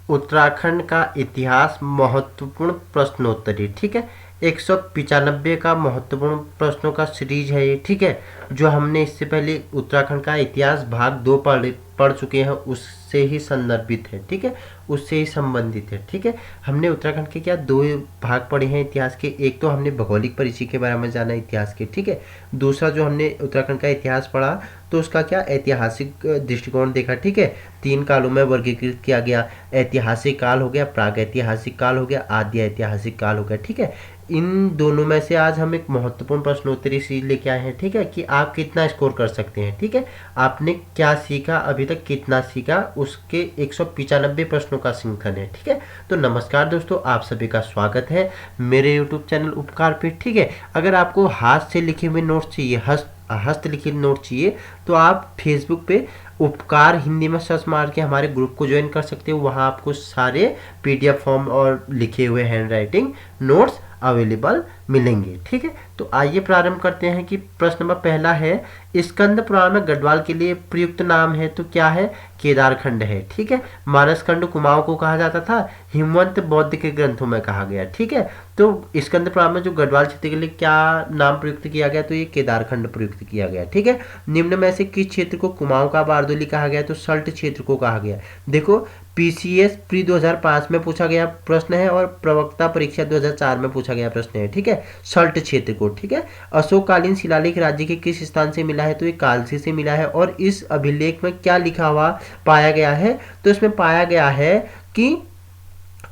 उत्तराखंड का इतिहास महत्वपूर्ण प्रश्नोत्तरी, ठीक है। 195 का महत्वपूर्ण प्रश्नों का सीरीज है ये, ठीक है। जो हमने इससे पहले उत्तराखंड का इतिहास भाग 2 पढ़ चुके हैं, उससे ही संदर्भित है, ठीक है, उससे ही संबंधित है, ठीक है। हमने उत्तराखंड के क्या 2 भाग पढ़े हैं इतिहास के। एक तो हमने भौगोलिक परिचय के बारे में जाना इतिहास के, ठीक है। दूसरा जो हमने उत्तराखंड का इतिहास पढ़ा तो उसका क्या ऐतिहासिक दृष्टिकोण देखा, ठीक है। 3 कालों में वर्गीकृत किया गया। ऐतिहासिक काल हो गया, प्राग ऐतिहासिक काल हो गया, आदि ऐतिहासिक काल हो गया, ठीक है। इन दोनों में से आज हम एक महत्वपूर्ण प्रश्नोत्तरी सीरीज लेके आए हैं, ठीक है, कि आप कितना स्कोर कर सकते हैं, ठीक है। आपने क्या सीखा, अभी तक कितना सीखा, उसके 195 प्रश्नों का श्रृंखला है, ठीक है। तो नमस्कार दोस्तों, आप सभी का स्वागत है मेरे यूट्यूब चैनल उपकार पे, ठीक है। अगर आपको हाथ से लिखे हुए नोट्स चाहिए, हस्तलिखित नोट चाहिए, तो आप फेसबुक पे उपकार हिंदी में सर्च मार के हमारे ग्रुप को ज्वाइन कर सकते हो। वहाँ आपको सारे पीडीएफ फॉर्म और लिखे हुए हैंड राइटिंग नोट्स अवेलेबल मिलेंगे, ठीक है। तो आइए प्रारंभ करते हैं कि प्रश्न नंबर पहला है, स्कंद पुराण में गढ़वाल के लिए प्रयुक्त नाम है, तो क्या है, केदारखंड है, ठीक है। मानसखंड कुमाऊं को कहा जाता था, हिमवंत बौद्ध के ग्रंथों में कहा गया, ठीक है। तो स्कंद पुराण में जो गढ़वाल क्षेत्र के लिए क्या नाम प्रयुक्त किया गया, तो ये केदारखंड प्रयुक्त किया गया, ठीक है। निम्न में से किस क्षेत्र को कुमाऊं का बारदोली कहा गया, तो सल्ट क्षेत्र को कहा गया। देखो पीसीएस प्री 2005 में पूछा गया प्रश्न है और प्रवक्ता परीक्षा 2004 में पूछा गया प्रश्न है, ठीक है, सल्ट क्षेत्र को, ठीक है। अशोककालीन शिलालेख राज्य के किस स्थान से मिला है, तो ये कालसी से मिला है। और इस अभिलेख में क्या लिखा हुआ पाया गया है, तो इसमें पाया गया है कि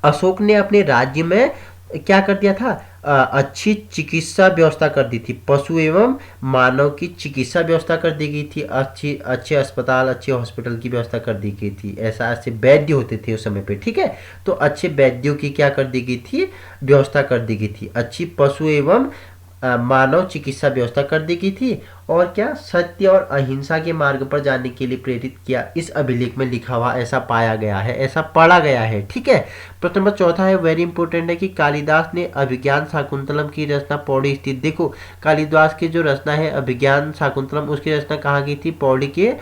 अशोक ने अपने राज्य में क्या कर दिया था, अच्छी चिकित्सा व्यवस्था कर दी थी। पशु एवं मानव की चिकित्सा व्यवस्था कर दी गई थी, अच्छे अस्पताल, अच्छे हॉस्पिटल की व्यवस्था कर दी गई थी। ऐसा ऐसे वैद्य होते थे उस समय पे, ठीक है। तो अच्छे वैद्यों की क्या कर दी गई थी, व्यवस्था कर दी गई थी। अच्छी पशु एवं मानव चिकित्सा व्यवस्था कर दी गई थी। और क्या, सत्य और अहिंसा के मार्ग पर जाने के लिए प्रेरित किया, इस अभिलेख में लिखा हुआ ऐसा पाया गया है, ऐसा पढ़ा गया है, ठीक है। प्रश्न नंबर चौथा है, वेरी इंपॉर्टेंट है, कि कालिदास ने अभिज्ञान शाकुंतलम की रचना पौड़ी स्थित, देखो कालिदास की जो रचना है अभिज्ञान शाकुंतलम, उसकी रचना कहाँ की थी, पौड़ी के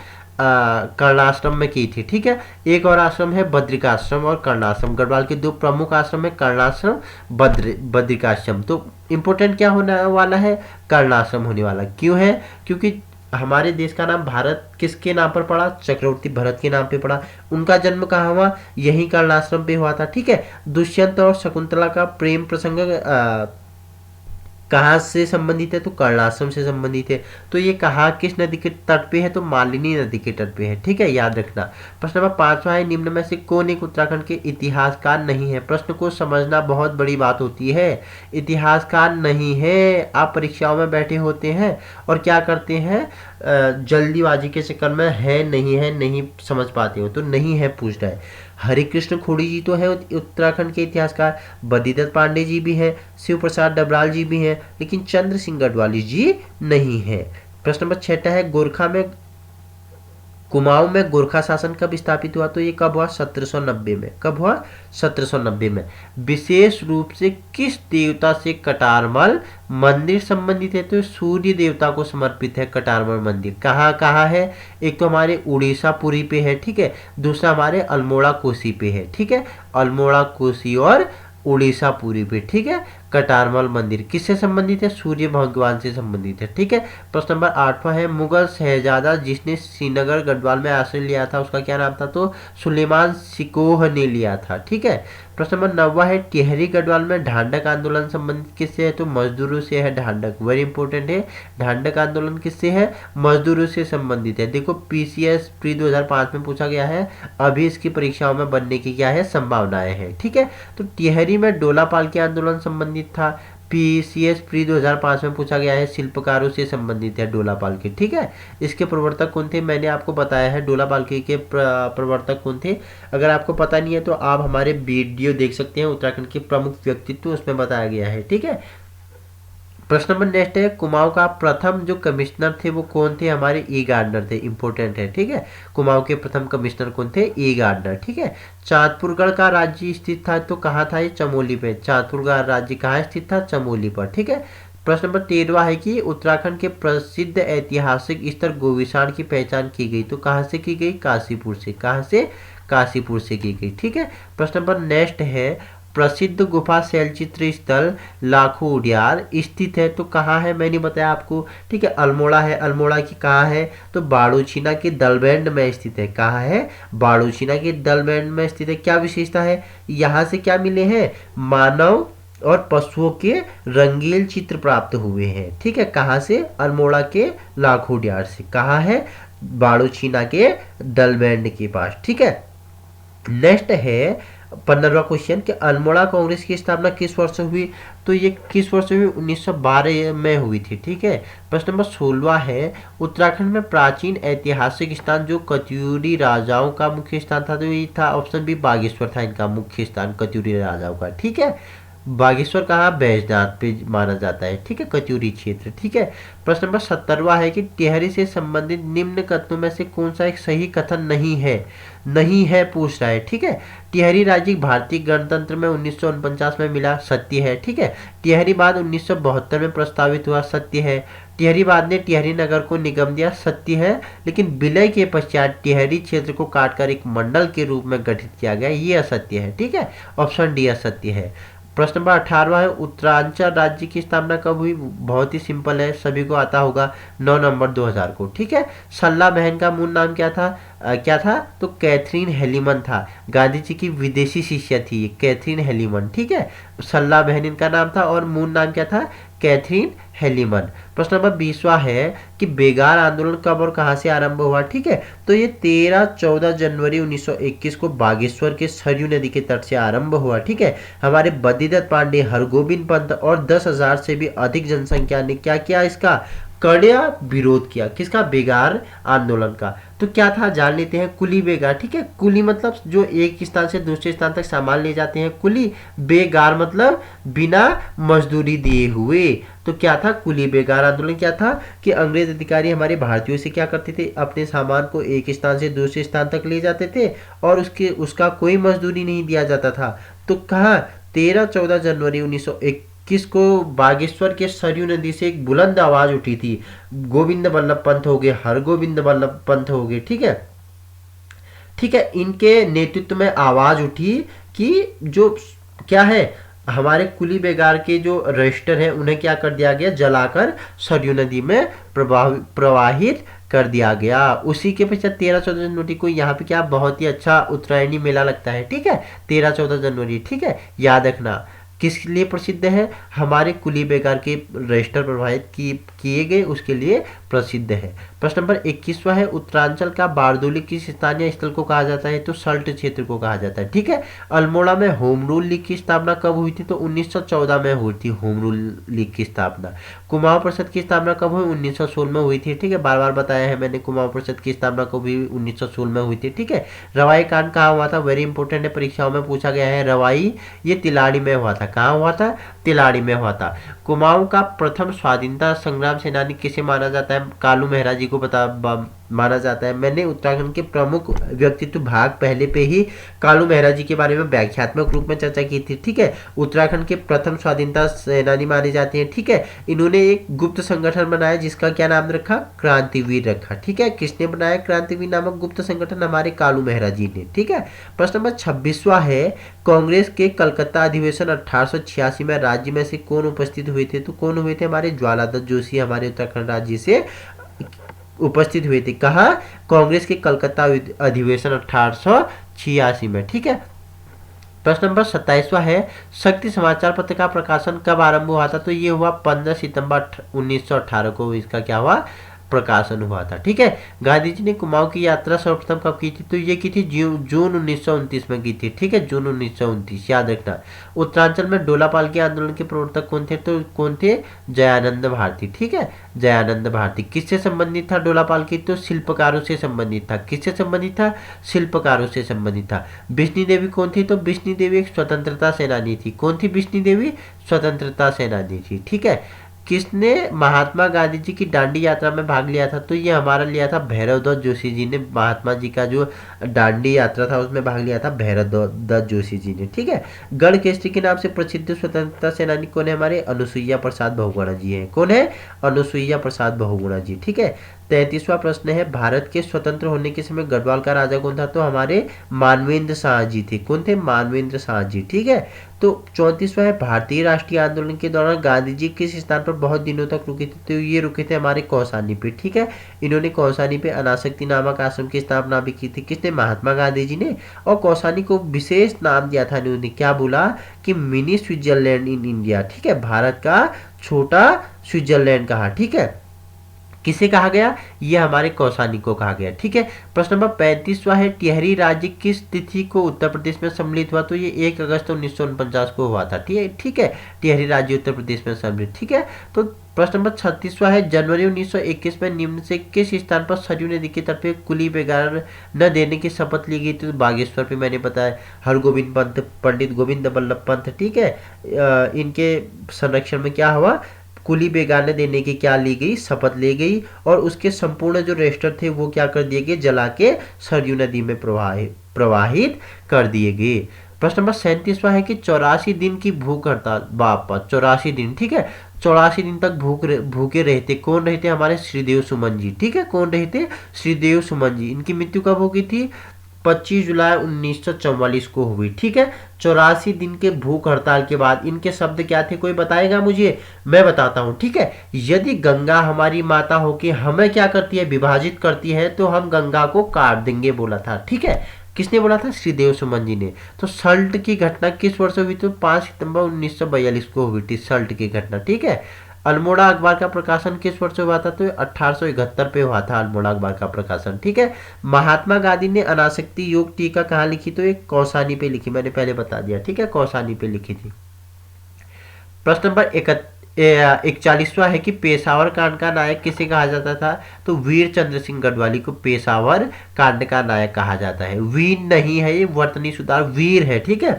कर्णाश्रम में की थी, ठीक है। एक और आश्रम है बद्रिकाश्रम और कर्णाश्रम, गढ़वाल के 2 प्रमुख आश्रम है, कर्णाश्रम, बद्रिकाश्रम। तो इंपॉर्टेंट क्या होने वाला है, कर्णाश्रम होने वाला। क्यों है, क्योंकि हमारे देश का नाम भारत किसके नाम पर पड़ा, चक्रवर्ती भरत के नाम पे पड़ा। उनका जन्म कहाँ हुआ, यही कर्णाश्रम पे हुआ था, ठीक है। दुष्यंत और शकुंतला का प्रेम प्रसंग कहाँ से संबंधित है, तो कर्णाश्रम से संबंधित है। तो ये कहाँ किस नदी के तट पे है, तो मालिनी नदी के तट पे है, ठीक है, याद रखना। प्रश्न नंबर 5वां है, निम्न में से कौन एक उत्तराखंड के इतिहासकार नहीं है। प्रश्न को समझना बहुत बड़ी बात होती है। इतिहासकार नहीं है, आप परीक्षाओं में बैठे होते हैं और क्या करते हैं, जल्दीबाजी के चक्कर में है नहीं समझ पाते हो, तो नहीं है पूछ रहा है। हरिकृष्ण खोड़ी जी तो है उत्तराखंड के इतिहासकार, बद्रीदत्त पांडे जी भी हैं, शिव प्रसाद डबराल जी भी हैं, लेकिन चंद्र सिंह गढ़वाली जी नहीं है। प्रश्न नंबर 6 है, गोरखा में कुमाऊं में गोरखा शासन कब स्थापित हुआ, तो ये कब हुआ, 1790 में। कब हुआ, 1790 में। विशेष रूप से किस देवता से कटारमल मंदिर संबंधित है, तो सूर्य देवता को समर्पित है कटारमल मंदिर। कहाँ कहाँ है, एक तो हमारे उड़ीसा पुरी पे है, ठीक है, दूसरा हमारे अल्मोड़ा कोसी पे है, ठीक है, अल्मोड़ा कोसी और उड़ीसा पुरी पे, ठीक है। कटारमल मंदिर किससे संबंधित है, सूर्य भगवान से संबंधित है, ठीक है। प्रश्न नंबर 8वां है, मुगल शहजादा जिसने श्रीनगर गढ़वाल में आश्रय लिया था उसका क्या नाम था, तो सुलेमान सिकोह ने लिया था, ठीक है। प्रश्न नंबर 9वां है, टिहरी गढ़वाल में ढांढक आंदोलन संबंधित किससे है, तो मजदूरों से है ढांढक, वेरी इंपॉर्टेंट है। ढांढक आंदोलन किससे है, मजदूरों से संबंधित है। देखो पीसीएस प्री 2005 में पूछा गया है, अभी इसकी परीक्षाओं में बनने की क्या है, संभावनाएं हैं, ठीक है। तो टिहरी में डोलापाल के आंदोलन संबंधित था। पीसीएस प्री 2005 में पूछा गया है, शिल्पकारों से संबंधित है डोलापाल के, ठीक है। इसके प्रवर्तक कौन थे, मैंने आपको बताया है डोलापाल के प्रवर्तक कौन थे। अगर आपको पता नहीं है तो आप हमारे वीडियो देख सकते हैं, उत्तराखंड के प्रमुख व्यक्तित्व उसमें बताया गया है, ठीक है। प्रश्न नंबर नेक्स्ट है, कुमाऊं का प्रथम जो कमिश्नर थे वो कौन थे, हमारे ई गार्डनर थे, इंपॉर्टेंट है, ठीक है। कुमाऊं के प्रथम कमिश्नर कौन थे, ई गार्डनर, ठीक है। चांदपुरगढ़ का राज्य स्थित था, तो कहाँ था, ये चमोली पे। चांदपुरगढ़ राज्य कहाँ स्थित था, चमोली पर, ठीक है। प्रश्न नंबर 13वां है कि उत्तराखंड के प्रसिद्ध ऐतिहासिक स्थल गोविशाण की पहचान की गई, तो कहाँ से की गई, काशीपुर से। कहाँ से, काशीपुर से की गई। ठीक है, प्रश्न नंबर नेक्स्ट है, प्रसिद्ध गुफा शैलचित्र स्थल लाखों उडियार स्थित है तो कहाँ है, मैंने बताया आपको। ठीक है, अल्मोड़ा है। अल्मोड़ा की कहाँ है, तो बाड़ूछीना के दलबैंड में स्थित है। कहाँ है, बाड़ूछीना के दलबैंड में स्थित है। क्या विशेषता है, यहाँ से क्या मिले हैं, मानव और पशुओं के रंगील चित्र प्राप्त हुए हैं। ठीक है, कहाँ से, अल्मोड़ा के लाखों उडियार से। कहाँ है, बाड़ूछीना के दलबैंड के पास। ठीक है, नेक्स्ट है 15वां क्वेश्चन कि अल्मोड़ा कांग्रेस की स्थापना किस वर्ष हुई, तो ये किस वर्ष हुई, 1912 में हुई थी। ठीक है, प्रश्न नंबर 16 है, उत्तराखंड में प्राचीन ऐतिहासिक स्थान जो कत्यूरी राजाओं का मुख्य स्थान था, तो ये था ऑप्शन बी बागेश्वर था इनका मुख्य स्थान कत्यूरी राजाओं का। ठीक है, बागेश्वर कहाँ, बैजनाथ पे माना जाता है। ठीक है, कत्यूरी क्षेत्र। ठीक है, प्रश्न नंबर 17वां है कि टिहरी से संबंधित निम्न कथनों में से कौन सा एक सही कथन नहीं है पूछ रहा है। ठीक है, टिहरी राज्य भारतीय गणतंत्र में 1949 में मिला, सत्य है। ठीक है, टिहरी बाद 1972 में प्रस्तावित हुआ, सत्य है। टिहरी बाद ने टिहरी नगर को निगम दिया, सत्य है। लेकिन विलय के पश्चात टिहरी क्षेत्र को काटकर एक मंडल के रूप में गठित किया गया, ये असत्य है। ठीक है, ऑप्शन डी असत्य है। प्रश्न नंबर 18वां है, उत्तरांचल राज्य की स्थापना कब हुई, बहुत ही सिंपल है, सभी को आता होगा, 9 नवंबर 2000 को। ठीक है, सल्ला बहन का मूल नाम क्या था, तो कैथरीन हेलीमन था। गांधी जी की विदेशी शिष्या थी ये कैथरीन हेलीमन। ठीक है, सल्ला बहन इनका नाम था और मूल नाम क्या था, कैथरीन हेलीमन। प्रश्न नंबर 20वां है कि बेगार आंदोलन कब और कहां से आरंभ हुआ। ठीक है, तो ये 13-14 जनवरी 1921 को बागेश्वर के सरयू नदी के तट से आरंभ हुआ। ठीक है, हमारे बद्रीदत्त पांडे, हरगोविंद पंत और 10,000 से भी अधिक जनसंख्या ने क्या किया, इसका कड़े विरोध किया, किसका, बेगार आंदोलन का। तो क्या था जान लेते हैं, कुली बेगार। ठीक है, कुली मतलब जो एक स्थान से दूसरे स्थान तक सामान ले जाते हैं, कुली। बेगार मतलब बिना मजदूरी दिए हुए। तो क्या था, कुली बेगार आंदोलन क्या था कि अंग्रेज अधिकारी हमारे भारतीयों से क्या करते थे, अपने सामान को एक स्थान से दूसरे स्थान तक ले जाते थे और उसका कोई मजदूरी नहीं दिया जाता था। तो कहाँ, 13-14 जनवरी 1921 को बागेश्वर के सरयू नदी से एक बुलंद आवाज उठी थी। गोविंद बल्लभ पंत हो गए, हरगोविंद बल्लभ पंत हो गए। ठीक है, ठीक है, इनके नेतृत्व में आवाज उठी कि जो क्या है, हमारे कुली बेगार के जो रजिस्टर हैं उन्हें क्या कर दिया गया, जलाकर सरयू नदी में प्रवाहित कर दिया गया। उसी के पश्चात 13-14 जनवरी को यहाँ पे क्या बहुत ही अच्छा उत्तरायणी मेला लगता है। ठीक है, 13-14 जनवरी। ठीक है, याद रखना किस लिए प्रसिद्ध है, हमारे कुली बेगार के रजिस्टर प्रवाहित किए गए उसके लिए प्रसिद्ध है। प्रश्न नंबर 21वां है, उत्तरांचल का बारदोली किस स्थानीय स्थल को कहा जाता है, तो सल्ट क्षेत्र को कहा जाता है। ठीक है, अल्मोड़ा में होम रूल लीग की स्थापना कब हुई थी, तो 1914 में हुई थी होम रूल लीग की स्थापना। कुमाऊं परिषद की स्थापना कब हुई, 1916 में हुई थी। ठीक है, बार बार बताया है मैंने, कुमाऊं परिषद की स्थापना कब हुई, 1916 में हुई थी। ठीक है, रवाई कांड कहाँ हुआ था, वेरी इंपॉर्टेंट है, परीक्षाओं में पूछा गया है। रवाई ये तिलाड़ी में हुआ था, कहाँ हुआ था, तिलाड़ी में हुआ था। कुमाऊं का प्रथम स्वाधीनता संग्राम सेनानी किसे माना जाता है, कालू मेहरा जी को माना जाता है। मैंने उत्तराखंड के प्रमुख व्यक्तित्व भाग पहले पे ही कालू मेहरा जी के बारे में व्याख्यात्मक रूप में चर्चा की थी। ठीक है, उत्तराखंड के प्रथम स्वाधीनता सेनानी माने जाते हैं। ठीक है, इन्होंने एक गुप्त संगठन बनाया जिसका क्या नाम रखा, क्रांतिवीर रखा। ठीक है, किसने बनाया क्रांतिवीर नामक गुप्त संगठन, हमारे कालू मेहरा जी ने। ठीक है, प्रश्न नंबर 26वां है, कांग्रेस के कलकत्ता अधिवेशन 1886 में राज्य में से कौन उपस्थित हुए थे, तो कौन हुए थे, हमारे ज्वालादत्त जोशी हमारे उत्तराखंड राज्य से उपस्थित हुए थे। कहा, कांग्रेस के कलकत्ता अधिवेशन 1886 में। ठीक है, प्रश्न नंबर 27वां है, शक्ति समाचार पत्र का प्रकाशन कब आरंभ हुआ था, तो ये हुआ 15 सितंबर 1918 को इसका क्या हुआ, प्रकाशन हुआ था। ठीक है, गांधी जी ने कुमाऊं की यात्रा सर्वप्रथम कब की थी, तो ये की थी जून 1929 में की थी। ठीक है, जून 1929 याद रखना। उत्तरांचल में डोलापाल के आंदोलन के प्रवर्तक कौन थे, तो कौन थे, जयानंद भारती। ठीक है, जयानंद भारती। किससे संबंधित था डोलापाल की, तो शिल्पकारों से संबंधित था। किससे संबंधित था, शिल्पकारों से संबंधित था। बिश्नी देवी कौन थी, तो बिश्नी देवी एक स्वतंत्रता सेनानी थी। कौन थी बिश्नी देवी, स्वतंत्रता सेनानी थी। ठीक है, किसने महात्मा गांधी जी की दांडी यात्रा में भाग लिया था, तो ये हमारा लिया था भैरव दत्त जोशी जी ने। महात्मा जी का जो दांडी यात्रा था उसमें भाग लिया था भैरव दत्त जोशी जी ने। ठीक है, गढ़ केसरी के नाम से प्रसिद्ध स्वतंत्रता सेनानी कौन है, हमारे अनुसुईया प्रसाद बहुगुणा जी हैं। कौन है, अनुसुईया प्रसाद बहुगुणा जी। ठीक है, 33वां प्रश्न है, भारत के स्वतंत्र होने के समय गढ़वाल का राजा कौन था? तो हमारे मानवेंद्र शाह जी थे। कौन थे? मानवेंद्र शाह जी। ठीक है। तो 34वां है, भारतीय राष्ट्रीय आंदोलन के दौरान गांधी जी किस स्थान पर बहुत दिनों तक रुके थे? तो ये रुके थे हमारे कौसानी पे। ठीक है। इन्होंने कौसानी पे अनासक्ति नामक आश्रम की स्थापना भी की थी। किसने? महात्मा गांधी जी ने। और कौसानी को विशेष नाम दिया था इन्होंने, क्या बोला कि मिनी स्विट्जरलैंड इन इंडिया। ठीक है। भारत का छोटा स्विट्जरलैंड कहा। ठीक है। किसे कहा गया? ये हमारे कौसानी को कहा गया। ठीक है। प्रश्न नंबर 35वां है, टिहरी राज्य किस तिथि को उत्तर प्रदेश में सम्मिलित हुआ? तो ये 1 अगस्त 1949 को हुआ था। ठीक है। ठीक है। टिहरी राज्य उत्तर प्रदेश में सम्मिलित। ठीक है। तो प्रश्न नंबर 36वां है, जनवरी 1921 में निम्न से किस स्थान पर सरयू नदी के तट पे कुली बेगार न देने की शपथ ली गई? तो बागेश्वर पे मैंने बताया, हरगोविंद पंत, पंडित गोविंद वल्लभ पंत। ठीक है। इनके संरक्षण में क्या हुआ? कुली बेगाने देने की क्या ली गई? शपथ ली गई। और उसके संपूर्ण जो रजिस्टर थे वो क्या कर दिए गए? जला के सरयू नदी में प्रवाहित कर दिए गए। प्रश्न नंबर 37वां है कि 84 दिन की भूख हड़ताल, बाप 84 दिन। ठीक है। 84 दिन तक भूखे रहते। कौन रहते? हमारे श्रीदेव सुमन जी। ठीक है। कौन रहते? श्रीदेव सुमन जी। इनकी मृत्यु कब हो गई थी? 25 जुलाई 1944 को हुई। ठीक है। 84 दिन के भूख हड़ताल के बाद इनके शब्द क्या थे? कोई बताएगा मुझे? मैं बताता हूं। ठीक है। यदि गंगा हमारी माता होके हमें क्या करती है? विभाजित करती है, तो हम गंगा को काट देंगे, बोला था। ठीक है। किसने बोला था? श्रीदेव सुमन जी ने। तो सल्ट की घटना किस वर्ष हुई? तो 5 सितंबर 1942 को हुई थी सल्ट की घटना। ठीक है। अल्मोड़ा अखबार का प्रकाशन किस वर्ष हुआ था? तो 1871 पे हुआ था अल्मोड़ा अखबार का प्रकाशन। ठीक है। महात्मा गांधी ने अनासक्ति योग टीका कहाँ लिखी? तो एक कौसानी पे लिखी, मैंने पहले बता दिया। ठीक है। कौसानी पे लिखी थी। प्रश्न नंबर 41वां है कि पेशावर कांड का नायक किसे कहा जाता था? तो वीर चंद्र सिंह गढ़वाली को पेशावर कांड का नायक कहा जाता है। वीर नहीं है ये, वर्तनी सुधार, वीर है। ठीक है।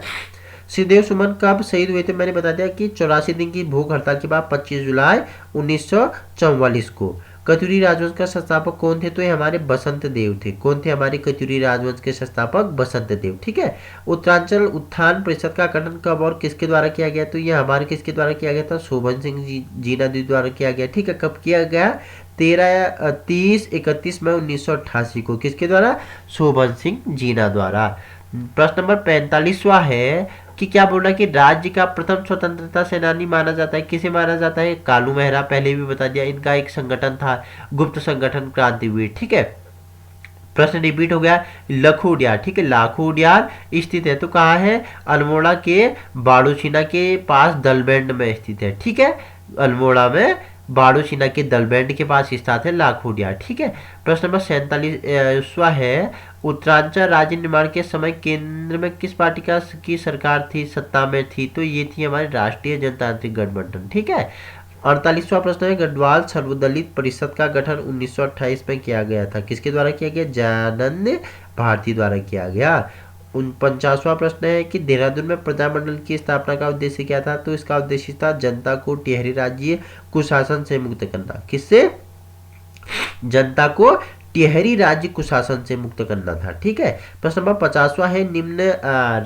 श्रीदेव सुमन कब शहीद हुए थे? मैंने बता दिया कि 84 दिन की भूख हड़ताल के बाद 25 जुलाई 1944 को। कत्यूरी राजवंश का संस्थापक कौन थे? तो ये हमारे बसंत देव थे। कौन थे? हमारे कत्यूरी राजवंश के संस्थापक बसंत देव। ठीक है। उत्तरांचल उत्थान परिषद का गठन कब और किसके द्वारा किया गया? तो ये हमारे किसके द्वारा किया गया था? शोभन सिंह जीना द्वारा किया गया। ठीक है। कब किया गया? 31 मई 1988 को। किसके द्वारा? शोभन सिंह जीना द्वारा। प्रश्न नंबर 45वां है कि क्या बोला कि राज्य का प्रथम स्वतंत्रता सेनानी माना जाता है? किसे माना जाता है? कालू मेहरा। पहले भी बता दिया। इनका एक संगठन था, गुप्त संगठन क्रांतिवीर। ठीक है। प्रश्न रिपीट हो गया, लखू उडियार। ठीक है। लाखू उडियार स्थित है तो कहाँ है? अल्मोड़ा के बाड़ूसीना के पास दलबैंड में स्थित है। ठीक है। अल्मोड़ा में बाड़ूसीना के दलबैंड के पास स्थित है लाखू उडियार। ठीक है। प्रश्न नंबर 47वां है, उत्तरांचल राज्य निर्माण के समय केंद्र में किस पार्टी की सरकार थी, सत्ता में थी? तो ये थी हमारी राष्ट्रीय जनतांत्रिक गठबंधन। ठीक है। 48वां प्रश्न है, गढ़वाल सर्वदलित परिषद का गठन 1928 में किया गया था। किसके द्वारा किया गया? जयानंद भारती द्वारा किया गया। 49वां प्रश्न है कि देहरादून में प्रजामंडल की स्थापना का उद्देश्य क्या था? तो इसका उद्देश्य था जनता को टिहरी राज्य कुशासन से मुक्त करना। किससे? जनता को टिहरी राज्य कुशासन से मुक्त करना था। ठीक है। प्रश्न नंबर 50वां है, निम्न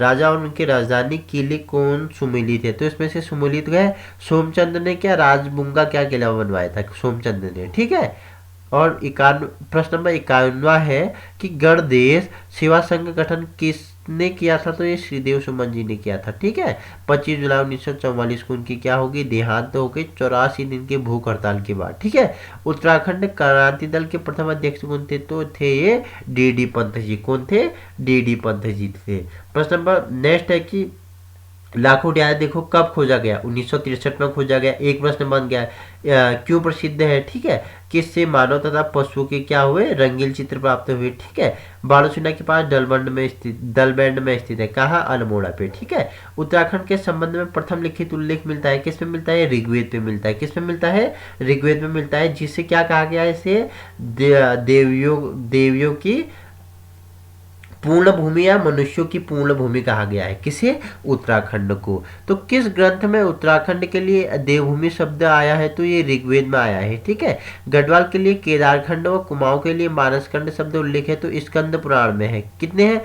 राजा और उनके राजधानी किले कौन सुमेलित है? तो इसमें से सुमेलित है सोमचंद्र ने। क्या राजबुंगा क्या किला बनवाया था? सोमचंद्र ने। ठीक है। और प्रश्न नंबर 51वां है कि गणदेश सेवा संघ गठन किसने किया था? तो ये श्रीदेव सुमन जी ने किया था। ठीक है। 25 जुलाई 1944 को उनकी क्या होगी? देहांत हो गई 84 दिन के भूख हड़ताल के बाद। ठीक है। उत्तराखंड क्रांति दल के प्रथम अध्यक्ष कौन थे? तो थे ये डी पंत जी। कौन थे? डी पंत जी थे। प्रश्न नंबर नेक्स्ट है कि लाखों उडियार देखो कब खोजा गया? 1963 में खोजा गया। एक प्रश्न बन गया, क्यों प्रसिद्ध है? ठीक है। किससे मानव तथा पशुओं के क्या हुए? रंगील चित्र प्राप्त हुए। ठीक है। बाड़ूसीना के पास दलबैंड में स्थित है। कहाँ? अल्मोड़ा पे। ठीक है। उत्तराखंड के संबंध में प्रथम लिखित उल्लेख मिलता है किस में मिलता है? ऋग्वेद पे मिलता है। किस में मिलता है? ऋग्वेद में मिलता है, जिसे क्या कहा गया है? इसे देवियों की पूर्ण भूमि या मनुष्यों की पूर्ण भूमि कहा गया है। किसे? उत्तराखंड को। तो किस ग्रंथ में उत्तराखंड के लिए देवभूमि शब्द आया है? तो ये ऋग्वेद में आया है। ठीक है। गढ़वाल के लिए केदारखंड व कुमाऊं के लिए मानसखंड शब्द उल्लेख है तो स्कंद पुराण में है। कितने हैं?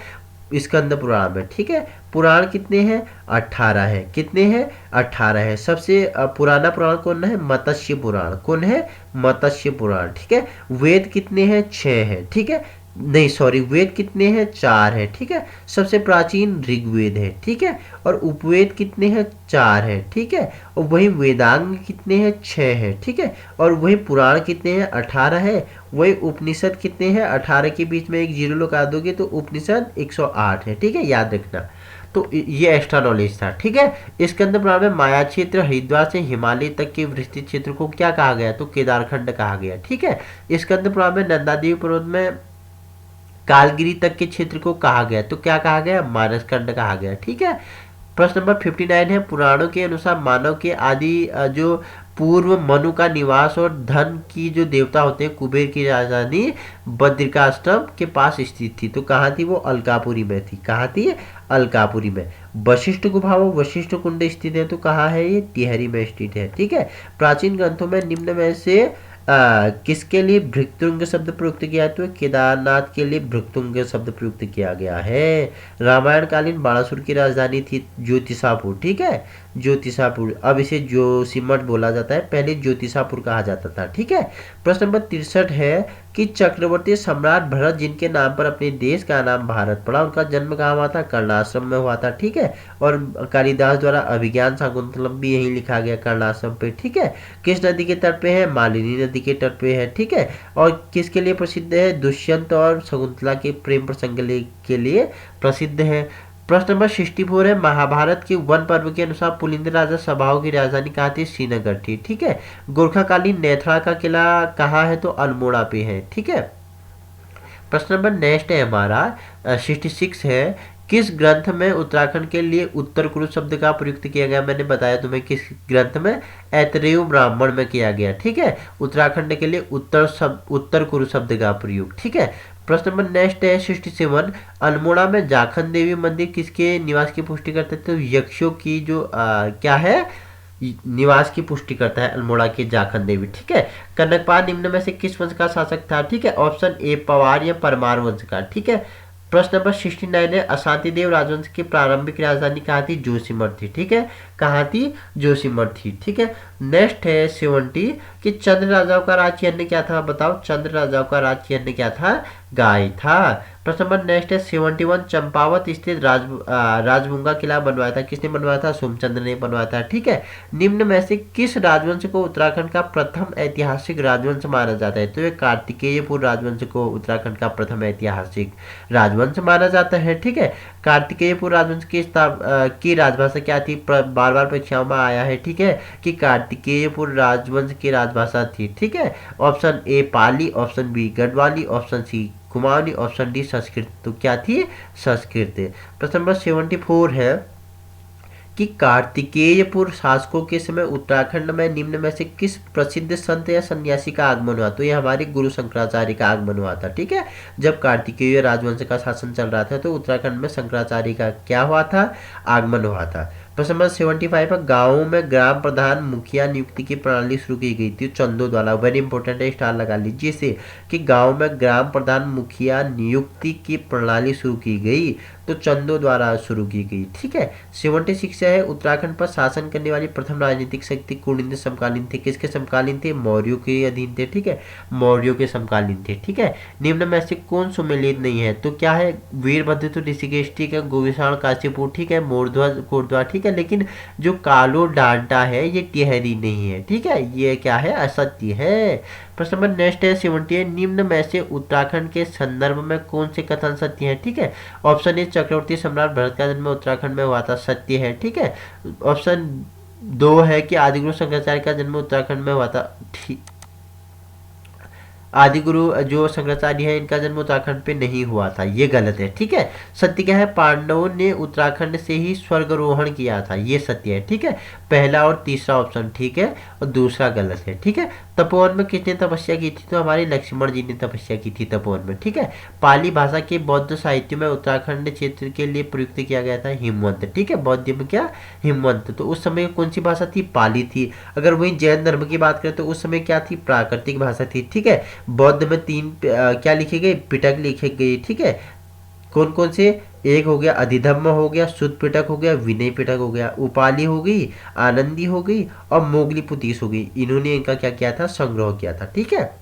स्कंद पुराण में, ठीक है। पुराण कितने हैं? 18 है। कितने हैं? 18 है। सबसे पुराना पुराण कौन है? मत्स्य पुराण। कौन है? मत्स्य पुराण, ठीक है। वेद कितने हैं? 6 है, ठीक है। नहीं सॉरी, वेद कितने हैं? 4 है, ठीक है। सबसे प्राचीन ऋग्वेद है, ठीक है। और उपवेद कितने हैं? 4 है, ठीक है। और वही वेदांग कितने हैं? 6 है, ठीक है। और वही पुराण कितने हैं? 18 है। वही उपनिषद कितने हैं? 18 के बीच में एक जीरो लगा दोगे तो उपनिषद 108 है, ठीक है, याद रखना। तो ये एक्स्ट्रा नॉलेज था, ठीक है। स्कंद पुराण में माया क्षेत्र हरिद्वार से हिमालय तक के विस्तृत क्षेत्र को क्या कहा गया? तो केदारखंड कहा गया, ठीक है। स्कंद पुराण में नंदा देवी पर्वत में कालगिरी तक के क्षेत्र को कहा गया, तो क्या कहा गया? मानसखंड कहा गया, ठीक है। प्रश्न नंबर 59 है, पुराणों के अनुसार मानव के आदि जो पूर्व मनु का निवास और धन की जो देवता होते हैं, कुबेर की राजधानी बद्रिकाश्रम के पास स्थित थी। तो कहाँ थी वो? अलकापुरी में थी। कहाँ थी? अलकापुरी में। वशिष्ठ गुफा व वशिष्ठ कुंड स्थित है, तो कहाँ है ये? टिहरी में स्थित है, ठीक है। प्राचीन ग्रंथों में निम्न में से किसके लिए भृगतुंग शब्द प्रयुक्त किया है? तो केदारनाथ के लिए भृगतुंग शब्द प्रयुक्त किया गया है। रामायण कालीन बाणासुर की राजधानी थी ज्योतिषापुर, ठीक है, ज्योतिषापुर। अब इसे जोशीमठ बोला जाता है, पहले ज्योतिषापुर कहा जाता था, ठीक है। प्रश्न नंबर 63 है कि चक्रवर्ती सम्राट भरत जिनके नाम पर अपने देश का नाम भारत पड़ा, उनका जन्म कहाँ हुआ था? कर्णाश्रम में हुआ था, ठीक है। और कालिदास द्वारा अभिज्ञान शाकुंतलम भी यही लिखा गया, कर्णाश्रम पे, ठीक है। किस नदी के तट पे है? मालिनी नदी के तट पे है, ठीक है। और किसके लिए प्रसिद्ध है? दुष्यंत और शकुंतला के प्रेम प्रसंग के लिए प्रसिद्ध है। प्रश्न नंबर 64 है, महाभारत के वन पर्व के अनुसार पुलिंद राजा सभाओं की राजधानी कहाँ थी? श्रीनगर थी, ठीक है। गोरखाकालीन नेथरा का किला कहाँ है? तो अल्मोड़ा पे है, ठीक है। प्रश्न नंबर नेक्स्ट है हमारा 66 है, किस ग्रंथ में उत्तराखंड के लिए उत्तर कुरु शब्द का प्रयुक्त किया गया? मैंने बताया तुम्हें किस ग्रंथ में? ऐतरेय ब्राह्मण में किया गया, ठीक है। उत्तराखंड के लिए उत्तर कुरु शब्द का प्रयोग, ठीक है। प्रश्न नंबर नेक्स्ट है 67, अल्मोड़ा में जाखन देवी मंदिर किसके निवास की पुष्टि करते थे? तो यक्षों की जो क्या है, निवास की पुष्टि करता है अल्मोड़ा के जाखन देवी, ठीक है। कनकपाल निम्न में से किस वंश का शासक था? ठीक है, ऑप्शन ए पवार या परमार वंश का, ठीक है। प्रश्न नंबर 69 है, अशांति देव राजवंश की प्रारंभिक राजधानी कहाँ थी? जोशीमठ थी, ठीक है। कहाँ थी? जोशीमठ थी, ठीक है। नेक्स्ट है 70 कि चंद्र राजाओं का राज्य अन्य क्या था? बताओ, चंद्र राजाओं का राज्य अन्य क्या था? गाय था। प्रश्न नंबर नेक्स्ट है 71, चंपावत स्थित राजबुंगा किला बनवाया था, किसने बनवाया था? सोमचंद्र ने बनवाया था, ठीक है। निम्न में से किस राजवंश को उत्तराखंड का प्रथम ऐतिहासिक राजवंश माना जाता है? तो ये कार्तिकेयपुर राजवंश को उत्तराखंड का प्रथम ऐतिहासिक राजवंश माना जाता है, ठीक है। कार्तिकेयपुर राजवंश की राजभाषा क्या थी? बार बार परीक्षाओं में आया है, ठीक है, कि कार्तिकेयपुर राजवंश की राजभाषा थी, ठीक है। Option A Pali, option B Garhwali, option C Kumaoni, option D Sanskrit. तो क्या थी? संस्कृत। प्रश्न नंबर 74 है कि कार्तिकेयपुर शासकों के समय उत्तराखंड में निम्न में से किस प्रसिद्ध संत या सन्यासी का आगमन हुआ? तो ये हमारे गुरु शंकराचार्य का आगमन हुआ था, ठीक है। जब कार्तिकेय राजवंश का शासन चल रहा था तो उत्तराखंड में शंकराचार्य का क्या हुआ था? आगमन हुआ था। प्रश्न नंबर 75 पर गाँवों में ग्राम प्रधान मुखिया नियुक्ति की प्रणाली शुरू की गई थी चंदों द्वारा। वेरी इंपॉर्टेंट है, स्टार लगा लीजिए इसे, कि गाँव में ग्राम प्रधान मुखिया नियुक्ति की प्रणाली शुरू की गई तो चंदों द्वारा शुरू की गई, ठीक है। 76 है, उत्तराखंड पर शासन करने वाली प्रथम राजनीतिक शक्ति कुनिंद समकालीन थे, किसके समकालीन थे? मौर्यों के अधीन थे, ठीक है, मौर्यों के समकालीन थे, ठीक है। निम्न में से कौन सुमेलित नहीं है? तो क्या है? वीरभद्र तो ऋषिकेश, ठीक है, गोविषाण काशीपुर, ठीक है, मोरध्वज कोटद्वार, ठीक है, लेकिन जो कालो डांटा है ये टिहरी नहीं है, ठीक है, ये क्या है? असत्य है। प्रश्न नंबर नेक्स्ट है 78, निम्न में से उत्तराखंड के संदर्भ में कौन से कथन सत्य है? ठीक है, ऑप्शन ए चक्रवर्ती सम्राट भरत का जन्म उत्तराखंड में हुआ था, सत्य है, ठीक है। ऑप्शन 2 है कि आदिगुरु शंकराचार्य का जन्म उत्तराखंड में हुआ था, ठीक। आदिगुरु जो शंकराचार्य है इनका जन्म उत्तराखंड पे नहीं हुआ था, ये गलत है, ठीक है। सत्य क्या है? पांडवों ने उत्तराखंड से ही स्वर्गारोहण किया था, ये सत्य है, ठीक है। पहला और तीसरा ऑप्शन ठीक है और दूसरा गलत है, ठीक है। तपोवन में किसने तपस्या की थी? तो हमारे लक्ष्मण जी ने तपस्या की थी तपोवन में, ठीक है। पाली भाषा के बौद्ध साहित्य में उत्तराखंड क्षेत्र के लिए प्रयुक्त किया गया था हिमवंत, ठीक है। बौद्ध में क्या? हिमवंत। तो उस समय कौन सी भाषा थी? पाली थी। अगर वही जैन धर्म की बात करें तो उस समय क्या थी? प्राकृतिक भाषा थी, ठीक है। बौद्ध में 3 क्या लिखे गए? पिटक लिखे गए, ठीक है। कौन कौन से? एक हो गया अधिधम्म हो गया, शुद्ध पिटक हो गया, विनय पिटक हो गया, उपाली हो गई, आनंदी हो गई और मोगली पुतीस हो गई। इन्होंने इनका क्या किया था? संग्रह किया था। ठीक है।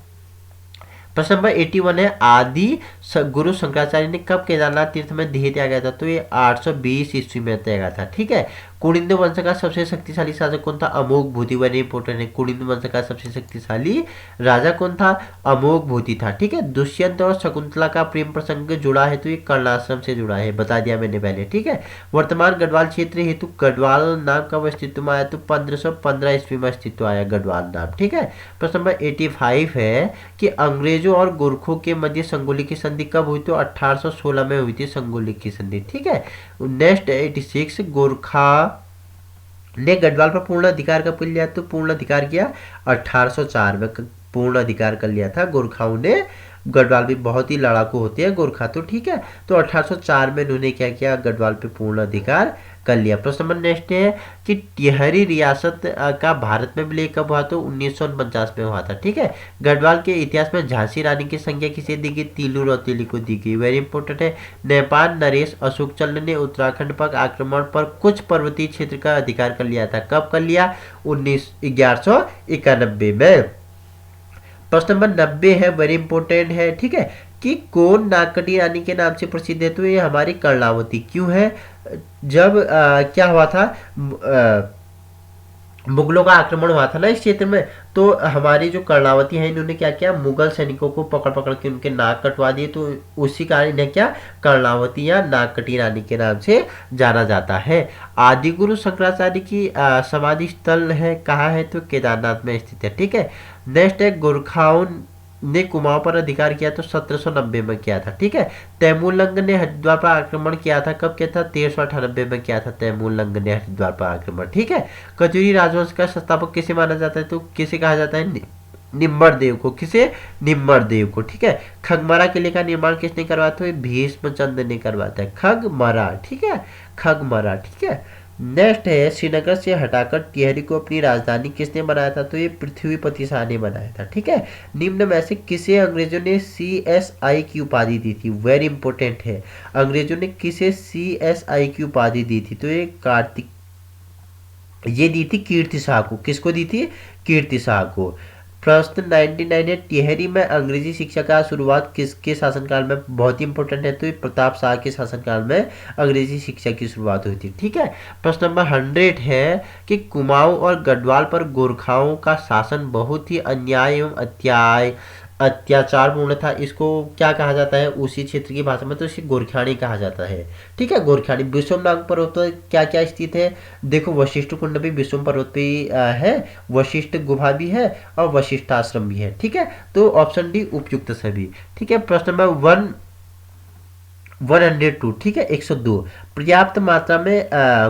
प्रश्न नंबर 81 है, आदि गुरु शंकराचार्य ने कब केदारनाथ तीर्थ में देह त्यागा था? तो ये 820 ईस्वी में त्यागा था। ठीक है। कुनिंद वंश का सबसे शक्तिशाली शासक कौन था? अमोघ भूति। वेरी इंपॉर्टेंट है। कुनिंद वंश का सबसे शक्तिशाली राजा कौन था? अमोघ भूति था। ठीक है। दुष्यंत और शकुंतला का प्रेम प्रसंग जुड़ा है तो ये कर्णाश्रम से जुड़ा है, बता दिया मैंने पहले। ठीक है। वर्तमान गढ़वाल क्षेत्र हेतु गढ़वाल नाम कब अस्तित्व में आया? तो 1515 ईस्वी में अस्तित्व आया गढ़वाल नाम। ठीक है। प्रश्न नंबर 85 है कि अंग्रेजों और गोरखों के मध्य संगोली की संधि कब हुई? तो 1816 में हुई थी संगोली की संधि। ठीक है। नेक्स्ट 86, गोरखा ने गढ़वाल पर पूर्ण अधिकार कब कर लिया? तो पूर्ण अधिकार किया 1804 में पूर्ण अधिकार कर लिया था गोरखाओं ने। गढ़वाल भी बहुत ही लड़ाकू होते हैं गोरखा तो। ठीक है। तो 1804 में उन्होंने क्या किया? गढ़वाल पे पूर्ण अधिकार कर लिया। प्रश्न नंबर नेक्स्ट है कि टिहरी रियासत का भारत में विलय कब हुआ? तो 1949 में हुआ था। ठीक है। गढ़वाल के इतिहास में झांसी रानी की संज्ञा किसे दी गई? तीलू रौतेली को दी गई। वेरी इंपॉर्टेंट है। नेपाल नरेश अशोकचंद्र ने उत्तराखंड पर आक्रमण पर कुछ पर्वतीय क्षेत्र का अधिकार कर लिया था। कब कर लिया? 1191 में। प्रश्न नंबर 90 है, वेरी इंपॉर्टेंट है। ठीक है। कि कौन नागकटी रानी के नाम से प्रसिद्ध है? तो ये हमारी कर्णावती। क्यों है? जब क्या हुआ था? मुगलों का आक्रमण हुआ था ना इस क्षेत्र में, तो हमारी जो कर्णावती है इन्होंने क्या किया? मुगल सैनिकों को पकड़ पकड़ के उनके नाक कटवा दिए। तो उसी कारण इन्हें क्या कर्णावती या नागकटी रानी के नाम से जाना जाता है। आदिगुरु शंकराचार्य की समाधि स्थल है कहाँ है? तो केदारनाथ में स्थित है। ठीक है। नेक्स्ट है, गोरखाओं ने कुमाऊं पर अधिकार किया तो 1790 में किया था। ठीक है। तैमूरलंग ने हरिद्वार पर आक्रमण किया था। कब किया था? 1398 में किया था तैमूरलंग ने हरिद्वार पर आक्रमण। ठीक है। कचूरी राजवंश का संस्थापक किसे माना जाता है? तो किसे कहा जाता है? निम्बर देव को। किसे? निम्बर देव को। ठीक है। खगमरा किले का निर्माण किसने करवाया? तो भीष्मचंद्र ने करवाता है। खगमरा। ठीक है। खगमरा। ठीक है। नेक्स्ट है, श्रीनगर से हटाकर टिहरी को अपनी राजधानी किसने बनाया था? तो ये पृथ्वीपति शाह ने बनाया था। ठीक है। निम्न में से किसे अंग्रेजों ने CSI की उपाधि दी थी? वेरी इंपॉर्टेंट है। अंग्रेजों ने किसे CSI की उपाधि दी थी? तो ये कार्तिक, ये दी थी कीर्ति शाह को। किसको दी थी? कीर्ति शाह को। प्रश्न 99 है, टिहरी में अंग्रेजी शिक्षा का शुरुआत किसके शासनकाल में? बहुत ही इंपॉर्टेंट है। तो ये प्रताप शाह के शासनकाल में अंग्रेजी शिक्षा की शुरुआत हुई थी। ठीक है। प्रश्न नंबर 100 है कि कुमाऊं और गढ़वाल पर गोरखाओं का शासन बहुत ही अन्याय एवं अत्याचारपूर्ण था। इसको क्या कहा जाता है उसी क्षेत्र की भाषा में? तो इसे गोरखियानी कहा जाता है। ठीक है। गोरखियानी विश्व नाग पर्वत पर क्या क्या स्थित है? देखो, वशिष्ठ कुंड भी विश्व पर्वत पे है, वशिष्ठ गुफा भी है और वशिष्ठ आश्रम भी है। ठीक है। तो ऑप्शन डी उपयुक्त सभी। ठीक है। प्रश्न नंबर 102। ठीक है। 102, पर्याप्त मात्रा में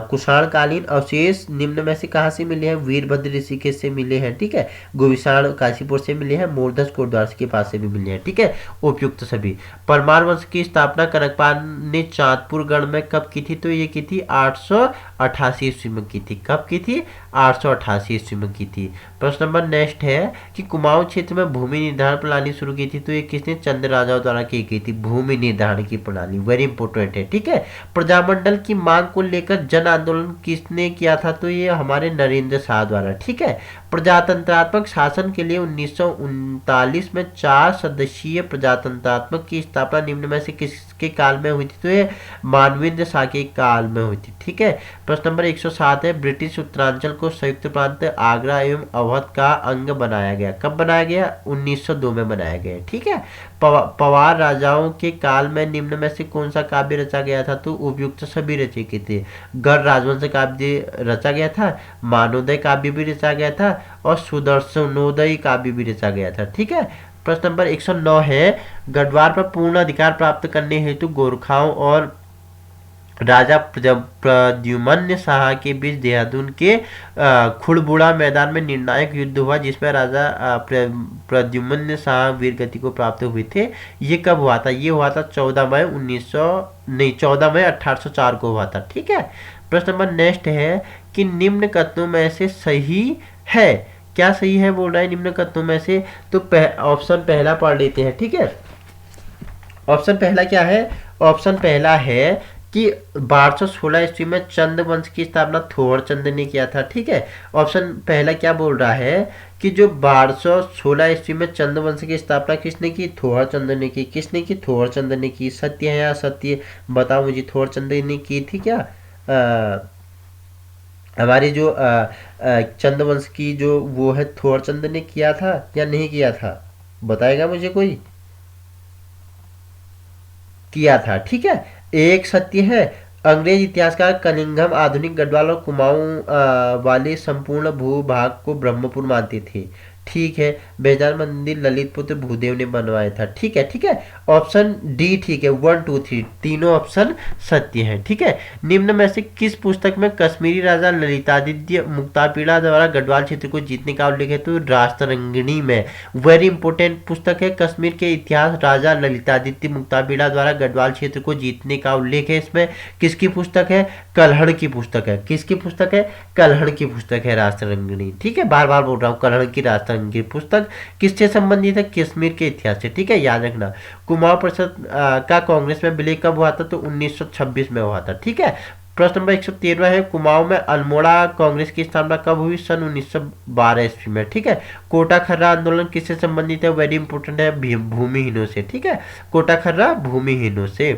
कुषाणकालीन अवशेष निम्न में से कहाँ से मिले हैं? वीरभद्र ऋषिकेश से मिले हैं। ठीक है। गोविषाण काशीपुर से मिले हैं, मोरधस कोटद्वार के पास से भी मिले हैं। ठीक है। उपयुक्त सभी। परमार वंश की स्थापना कनकपाल ने चांदपुर गढ़ में कब की थी? तो ये की थी 888 ईस्वी में की थी। कब की थी? 888 ईस्वी में की थी। प्रश्न नंबर नेक्स्ट है कि कुमाऊं क्षेत्र में भूमि निर्धारण प्रणाली शुरू की थी। तो ये किसने? चंद राजाओं द्वारा की गई थी भूमि निर्धारण की प्रणाली। वेरी इंपॉर्टेंट है। ठीक है। प्रजामंडल की मांग को लेकर जन आंदोलन किसने किया था? तो ये हमारे नरेंद्र शाह द्वारा। ठीक है। प्रजातंत्रात्मक शासन के लिए 1939 में 4 सदस्यीय प्रजातंत्रात्मक की स्थापना निम्न में से किसके काल में हुई थी? तो ये मानवेंद्र शाह के काल में हुई थी। ठीक है। प्रश्न नंबर 107 है, ब्रिटिश उत्तरांचल को संयुक्त प्रांत आगरा एवं अवध का अंग बनाया गया। कब बनाया गया? 1902 में बनाया गया। ठीक है। पवार राजाओं के काल में निम्न में से कौन सा काव्य रचा गया था? तो उपयुक्त सभी रचे गए थे। गढ़ राजवंश काव्य रचा गया था, मानोदय काव्य भी रचा गया था और सुदर्शनोदय काव्य भी रचा गया था। ठीक है। प्रश्न नंबर 109 है, गढ़वाल पर पूर्ण अधिकार प्राप्त करने हेतु गोरखाओं और राजा प्रद्युम्न शाह के बीच देहरादून के खुड़बुड़ा मैदान में निर्णायक युद्ध हुआ, जिसमें राजा प्रद्युम्न शाह वीर गति को प्राप्त हुए थे। ये कब हुआ था? ये हुआ था 14 मई 1804 को हुआ था। ठीक है। प्रश्न नंबर नेक्स्ट है कि निम्न कथनों में से सही है? क्या सही है बोल रहा है निम्न कथनों में से? तो ऑप्शन पहला पढ़ लेते हैं। ठीक है। ऑप्शन पहला क्या है? ऑप्शन पहला है कि 1216 ईस्वी में चंद वंश की स्थापना थोहर चंद ने किया था। ठीक है, ऑप्शन पहला क्या बोल रहा है कि जो 1216 ईस्वी में चंद वंश की स्थापना किसने की? थोहर चंद ने की। किसने की? थोहर चंद ने की। सत्य है या असत्य? बताओ मुझे, थोहर चंद ने की थी क्या? हमारी जो चंद्रवंश की जो वो है, थोर चंद ने किया था या नहीं किया था? बताएगा मुझे कोई? किया था। ठीक है, एक सत्य है। अंग्रेज इतिहासकार कनिंघम आधुनिक गढ़वाल और कुमाऊं वाले संपूर्ण भूभाग को ब्रह्मपुर मानते थे। ठीक है, बेजार मंदिर ललित पुत्र भूदेव ने बनवाया था। ठीक है, ठीक है, ऑप्शन डी ठीक है। 1 2 3 तीनों ऑप्शन सत्य है। ठीक है, निम्न में से किस पुस्तक में कश्मीरी राजा ललितादित्य मुक्तापीड़ा द्वारा गढ़वाल क्षेत्र को जीतने का उल्लेख है? तो रास्तरंगिणी में। वेरी इंपॉर्टेंट पुस्तक है, कश्मीर के इतिहास, राजा ललितादित्य मुक्तापीड़ा द्वारा गढ़वाल क्षेत्र को जीतने का उल्लेख है। इसमें किसकी पुस्तक है? कल्हड़ की पुस्तक है। किसकी पुस्तक है? कल्हड़ की पुस्तक है रास्तरंगिणी। ठीक है, बार बार बोल रहा हूँ, कल्हड़ की रास्तरंगिणी की पुस्तक किससे संबंधित है? कश्मीर के इतिहास से। ठीक है, याद रखना। कुमाऊं परिषद का कांग्रेस में विलय कब हुआ था? तो 1926 में हुआ था। ठीक है, प्रश्न नंबर 113 है, कुमाऊं में अल्मोड़ा कांग्रेस की स्थापना कब हुई? सन 1912 ईस्वी में। ठीक है, कोटा खर्रा आंदोलन किससे संबंधित है? वेरी इंपोर्टेंट है, भूमिहीनों से। ठीक है, कोटा खर्रा भूमिहीनों से।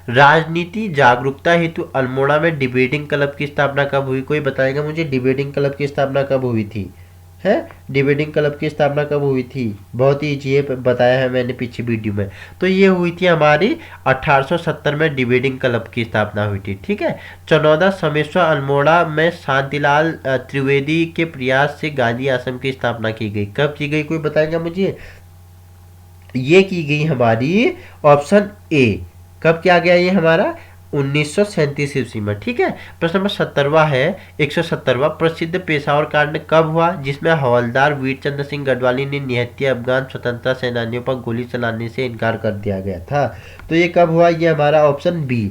राजनीति जागरूकता हेतु अल्मोड़ा में डिबेटिंग क्लब की स्थापना कब हुई? कोई बताएगा मुझे, डिबेटिंग क्लब की स्थापना कब हुई थी? है, डिबेटिंग क्लब की स्थापना कब हुई थी? बहुत ही इजी है, बताया है मैंने पीछे वीडियो में। तो ये हुई थी हमारी 1870 में डिबेटिंग क्लब की स्थापना हुई थी। ठीक है, चनौदा समेश्वर अल्मोड़ा में शांतिलाल त्रिवेदी के प्रयास से गांधी आश्रम की स्थापना की गई। कब की गई? कोई बताएगा मुझे? ये की गई हमारी ऑप्शन ए। कब किया गया ये हमारा? 1937 ईस्वी में। ठीक है, प्रश्न नंबर 17वां है, 117वां, प्रसिद्ध पेशावर कांड कब हुआ जिसमें हवलदार वीरचंद्र सिंह गढ़वाली ने निहत्थे अफगान स्वतंत्रता सेनानियों पर गोली चलाने से इनकार कर दिया गया था? तो ये कब हुआ? ये हमारा ऑप्शन बी।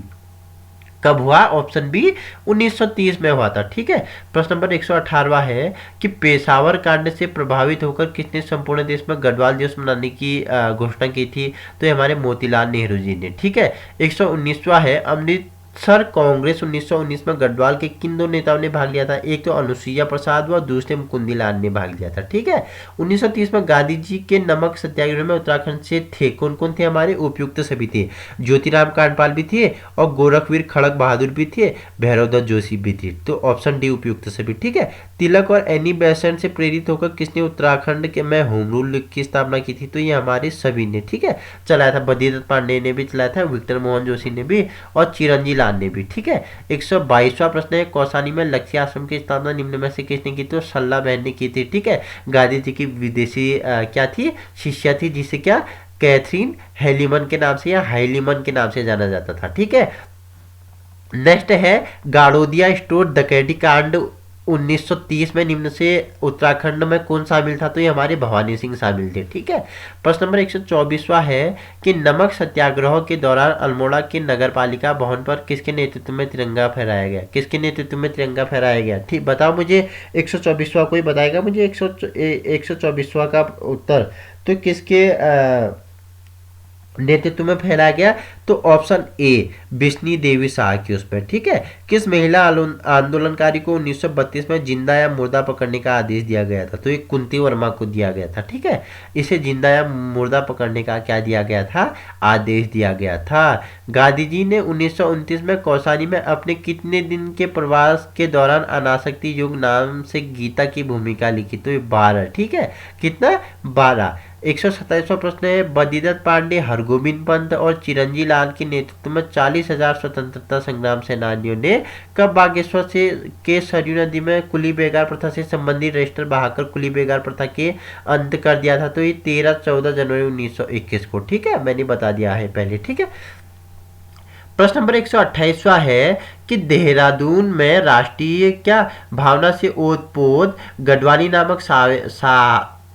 कब हुआ? ऑप्शन बी, 1930 में हुआ था। ठीक है, प्रश्न नंबर 118वां है कि पेशावर कांड से प्रभावित होकर किसने संपूर्ण देश में गढ़वाल दिवस मनाने की घोषणा की थी? तो ये हमारे मोतीलाल नेहरू जी ने। ठीक है, 119वां है, अमृतसर कांग्रेस 1919 में गढ़वाल के किन दो नेताओं ने भाग लिया था? एक तो अनुसुईया प्रसाद व दूसरे मुकुंदीलाल ने भाग लिया था। ठीक है, 1930 में गांधी जी के नमक सत्याग्रह में उत्तराखंड से थे। कौन कौन थे हमारे? उपयुक्त सभी थे, ज्योतिराम कांडपाल भी थे और गोरखवीर खड़ग बहादुर भी थे, भैरवदत्त जोशी भी थे। तो ऑप्शन डी उपयुक्त सभी। ठीक है, तिलक और एनी बेसेंट से प्रेरित होकर किसने उत्तराखंड के में होम रूल की स्थापना की थी? तो ये हमारे सभी ने। ठीक है, चलाया था, बद्रीदत्त पांडे ने भी चलाया था, विक्टर मोहन जोशी ने भी और चिरंजी लाल ने भी। ठीक है, 122वां प्रश्न है, कौसानी में लक्ष्य आश्रम की स्थापना निम्न में से किसने की? तो सल्ला बहन ने की थी। ठीक है, गांधी जी की विदेशी क्या थी? शिष्या थी, जिसे क्या कैथरीन हेलीमन के नाम से या हाइलीमन के नाम से जाना जाता था। ठीक है, नेक्स्ट है गाड़ोदिया स्टोर डकैती कांड 1930 में निम्न से उत्तराखंड में कौन शामिल था? तो ये हमारे भवानी सिंह शामिल थे। ठीक है, प्रश्न नंबर 124वां है कि नमक सत्याग्रह के दौरान अल्मोड़ा के नगर पालिका भवन पर किसके नेतृत्व में तिरंगा फहराया गया? किसके नेतृत्व में तिरंगा फहराया गया? ठीक, बताओ मुझे, 124वां कोई बताएगा मुझे? 124वां का उत्तर तो किसके नेतृत्व में फैलाया गया? तो ऑप्शन ए, बिश्नी देवी शाह की उस पर। ठीक है, किस महिला आंदोलनकारी को 1932 में जिंदा या मुर्दा पकड़ने का आदेश दिया गया था? तो ये कुंती वर्मा को दिया गया था। ठीक है, इसे जिंदा या मुर्दा पकड़ने का क्या दिया गया था? आदेश दिया गया था। गांधी जी ने 1929 में कौसानी में अपने कितने दिन के प्रवास के दौरान अनासक्ति योग नाम से गीता की भूमिका लिखी? तो ये 12। ठीक है, कितना? 12। 127वां प्रश्न है, बद्रीदत्त पांडे, हरगोविंद पंत और चिरंजी लाल के नेतृत्व में 40,000 स्वतंत्रता संग्राम सेनानियों ने कब बागेश्वर से के सरयू नदी में कुली बेगार प्रथा से संबंधित रजिस्टर बहाकर कुली बेगार प्रथा के अंत कर दिया था? तो ये 13-14 जनवरी 1921 को। ठीक है, मैंने बता दिया है पहले। ठीक है, प्रश्न नंबर 128वां है कि देहरादून में राष्ट्रीय क्या भावना से ओतपोत गढ़वाली नामक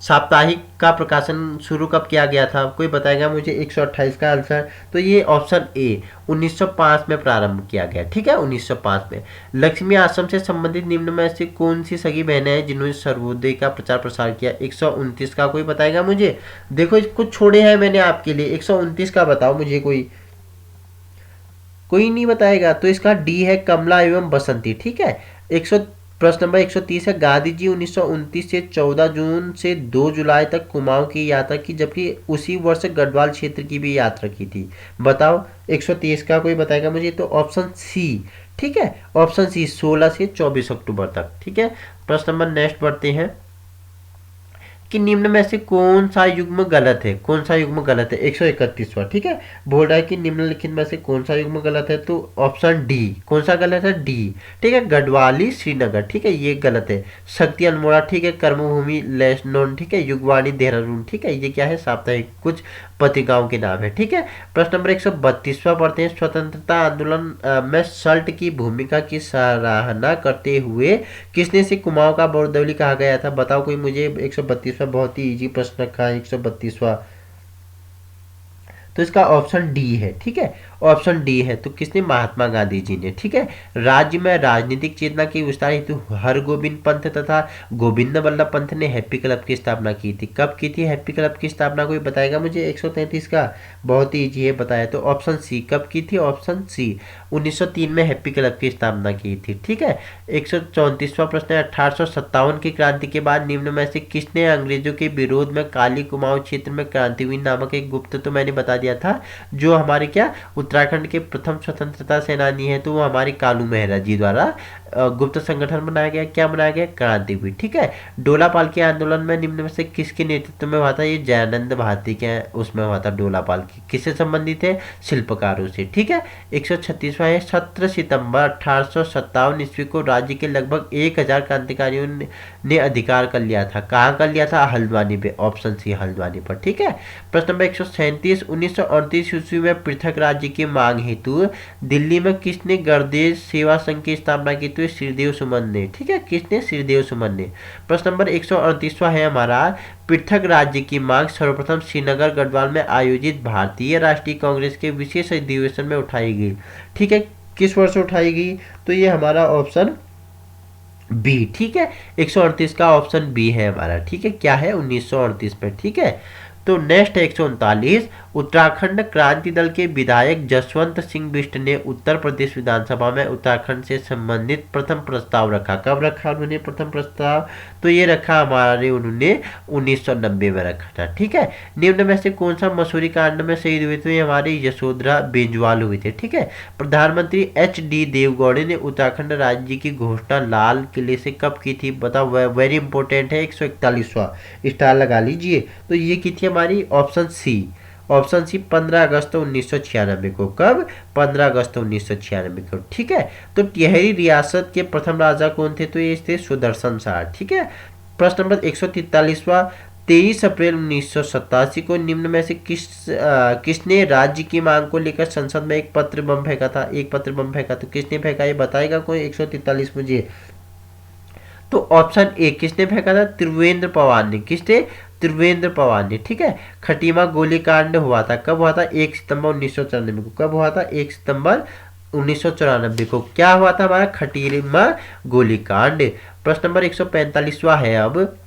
साप्ताहिक का प्रकाशन शुरू कब किया गया था? कोई बताएगा मुझे 128 का आंसर? तो ये ऑप्शन ए, 1905 में प्रारंभ किया गया। ठीक है, 1905 में। लक्ष्मी आश्रम से संबंधित निम्न में से कौन सी सगी बहनें हैं जिन्होंने सर्वोदय का प्रचार प्रसार किया? 129 का कोई बताएगा मुझे? देखो, इसको छोड़े हैं मैंने आपके लिए, 129 का बताओ मुझे कोई। कोई नहीं बताएगा। तो इसका डी है कमला एवं बसंती। ठीक है। 100 प्रश्न नंबर 130 है, गांधी जी 1929 से 14 जून से 2 जुलाई तक कुमाऊं की यात्रा की, जबकि उसी वर्ष गढ़वाल क्षेत्र की भी यात्रा की थी। बताओ 130 का कोई बताएगा मुझे? तो ऑप्शन सी। ठीक है, ऑप्शन सी 16 से 24 अक्टूबर तक। ठीक है। प्रश्न नंबर नेक्स्ट बढ़ते हैं कि निम्न में से कौन सा युग्म गलत है? कौन सा युग्म गलत है? 131वां। ठीक है, बोल रहा है कि निम्नलिखित में से कौन सा युग्म गलत है? तो ऑप्शन डी। कौन सा गलत है? डी। ठीक है, गढ़वाली श्रीनगर। ठीक है, ये गलत है। शक्ति अल्मोड़ा। ठीक है, कर्मभूमि लेसनोन। ठीक है, युगवाणी देहरादून। ठीक है, ये क्या है? साप्ताहिक कुछ पत्रिकाओं के नाम है। ठीक है। प्रश्न नंबर 132वां पढ़ते हैं, स्वतंत्रता आंदोलन में सल्ट की भूमिका की सराहना करते हुए किसने से कुमाऊं का बरदौली कहा गया था? बताओ कोई मुझे। 132वां बहुत ही इजी प्रश्न रखा है 132वां। तो इसका ऑप्शन डी है। ठीक है, ऑप्शन डी है। तो किसने? महात्मा गांधी जी ने। ठीक है। राज्य में राजनीतिक चेतना की विस्तार हेतु हरगोविंद पंत तथा गोविंद वल्लभ पंत ने हैप्पी क्लब की स्थापना की थी। कब की थी हैप्पी क्लब की स्थापना? कोई बताएगा मुझे? 133 का बहुत ही इजी है, बताया। तो ऑप्शन सी। कब की थी? ऑप्शन सी 1903 में हैप्पी क्लब की स्थापना की थी। ठीक है। 134वां प्रश्न है, 1857 की क्रांति के बाद निम्न में से किसने अंग्रेजों के विरोध में काली कुमाऊं क्षेत्र में क्रांतिवीर नामक एक गुप्त, तो मैंने बता दिया था, जो हमारे क्या उत्तराखंड के प्रथम स्वतंत्रता सेनानी है, तो वो हमारे कालू मेहरा जी द्वारा गुप्त संगठन बनाया गया। क्या बनाया गया? क्रांतिवीर। ठीक है। डोला पालकी आंदोलन में निम्न में से किसके नेतृत्व में हुआ था? ये जयानंद भारती के उसमें हुआ था। डोला पालकी किससे संबंधित है? शिल्पकारों से। ठीक है। 136वां है, 17 सितंबर 1857 ईस्वी को राज्य के लगभग 1000 क्रांतिकारियों ने अधिकार कर लिया था। कहाँ कर लिया था? हल्द्वानी पे। ऑप्शन सी हल्द्वानी पर। ठीक है। प्रश्न नंबर 137, 1938 ईस्वी में पृथक राज्य की मांग हेतु दिल्ली में किसने गणदेश सेवा संघ की स्थापना की? तो श्रीदेव सुमन ने। ठीक है, किसने? श्रीदेव सुमन ने। प्रश्न नंबर 138वां है हमारा, पृथक राज्य की मांग सर्वप्रथम श्रीनगर गढ़वाल में आयोजित भारतीय राष्ट्रीय कांग्रेस के विशेष अधिवेशन में उठाई गई। ठीक है, किस वर्ष उठाई गई? तो ये हमारा ऑप्शन बी। ठीक है, 138 का ऑप्शन बी है हमारा। ठीक है, क्या है? 1938 में। ठीक है। तो नेक्स्ट 139, उत्तराखंड क्रांति दल के विधायक जसवंत सिंह बिष्ट ने उत्तर प्रदेश विधानसभा में उत्तराखंड से संबंधित प्रथम प्रस्ताव रखा। कब रखा उन्होंने प्रथम प्रस्ताव? तो ये रखा हमारे उन्होंने 1990 में रखा था। ठीक है। निम्न में से कौन सा मसूरी कांड में शहीद हुए थे? हमारे यशोधरा बेंजवाल हुए थे। ठीक है। प्रधानमंत्री HD देवगौड़े ने उत्तराखंड राज्य की घोषणा लाल किले से कब की थी? बताओ, वेरी इंपॉर्टेंट है। 141वां स्टार लगा लीजिए। तो ये की थी हमारी ऑप्शन सी। ऑप्शन सी 15 अगस्त 1996 को। कब? 15 अगस्त 1996 को। ठीक है। तो टिहरी रियासत के प्रथम राजा कौन थे? तो ये थे सुदर्शन शाह। ठीक है। प्रश्न नंबर 143वां, 23 अप्रैल 1987 को निम्न में से किसने राज्य की मांग को लेकर संसद में एक पत्र बम फेंका था? एक पत्र बम फेंका। तो किसने फेंका? ये बताएगा कोई? 143 मुझे। तो ऑप्शन ए। किसने फेंका था? त्रिवेंद्र पवार ने। किसने? त्रिवेंद्र पवार ने। ठीक है। खटीमा गोलीकांड हुआ था। कब हुआ था? 1 सितंबर 1994 को। कब हुआ था? 1 सितंबर 1994 को। क्या हुआ था हमारा? खटीमा गोलीकांड। प्रश्न नंबर 145वां है अब,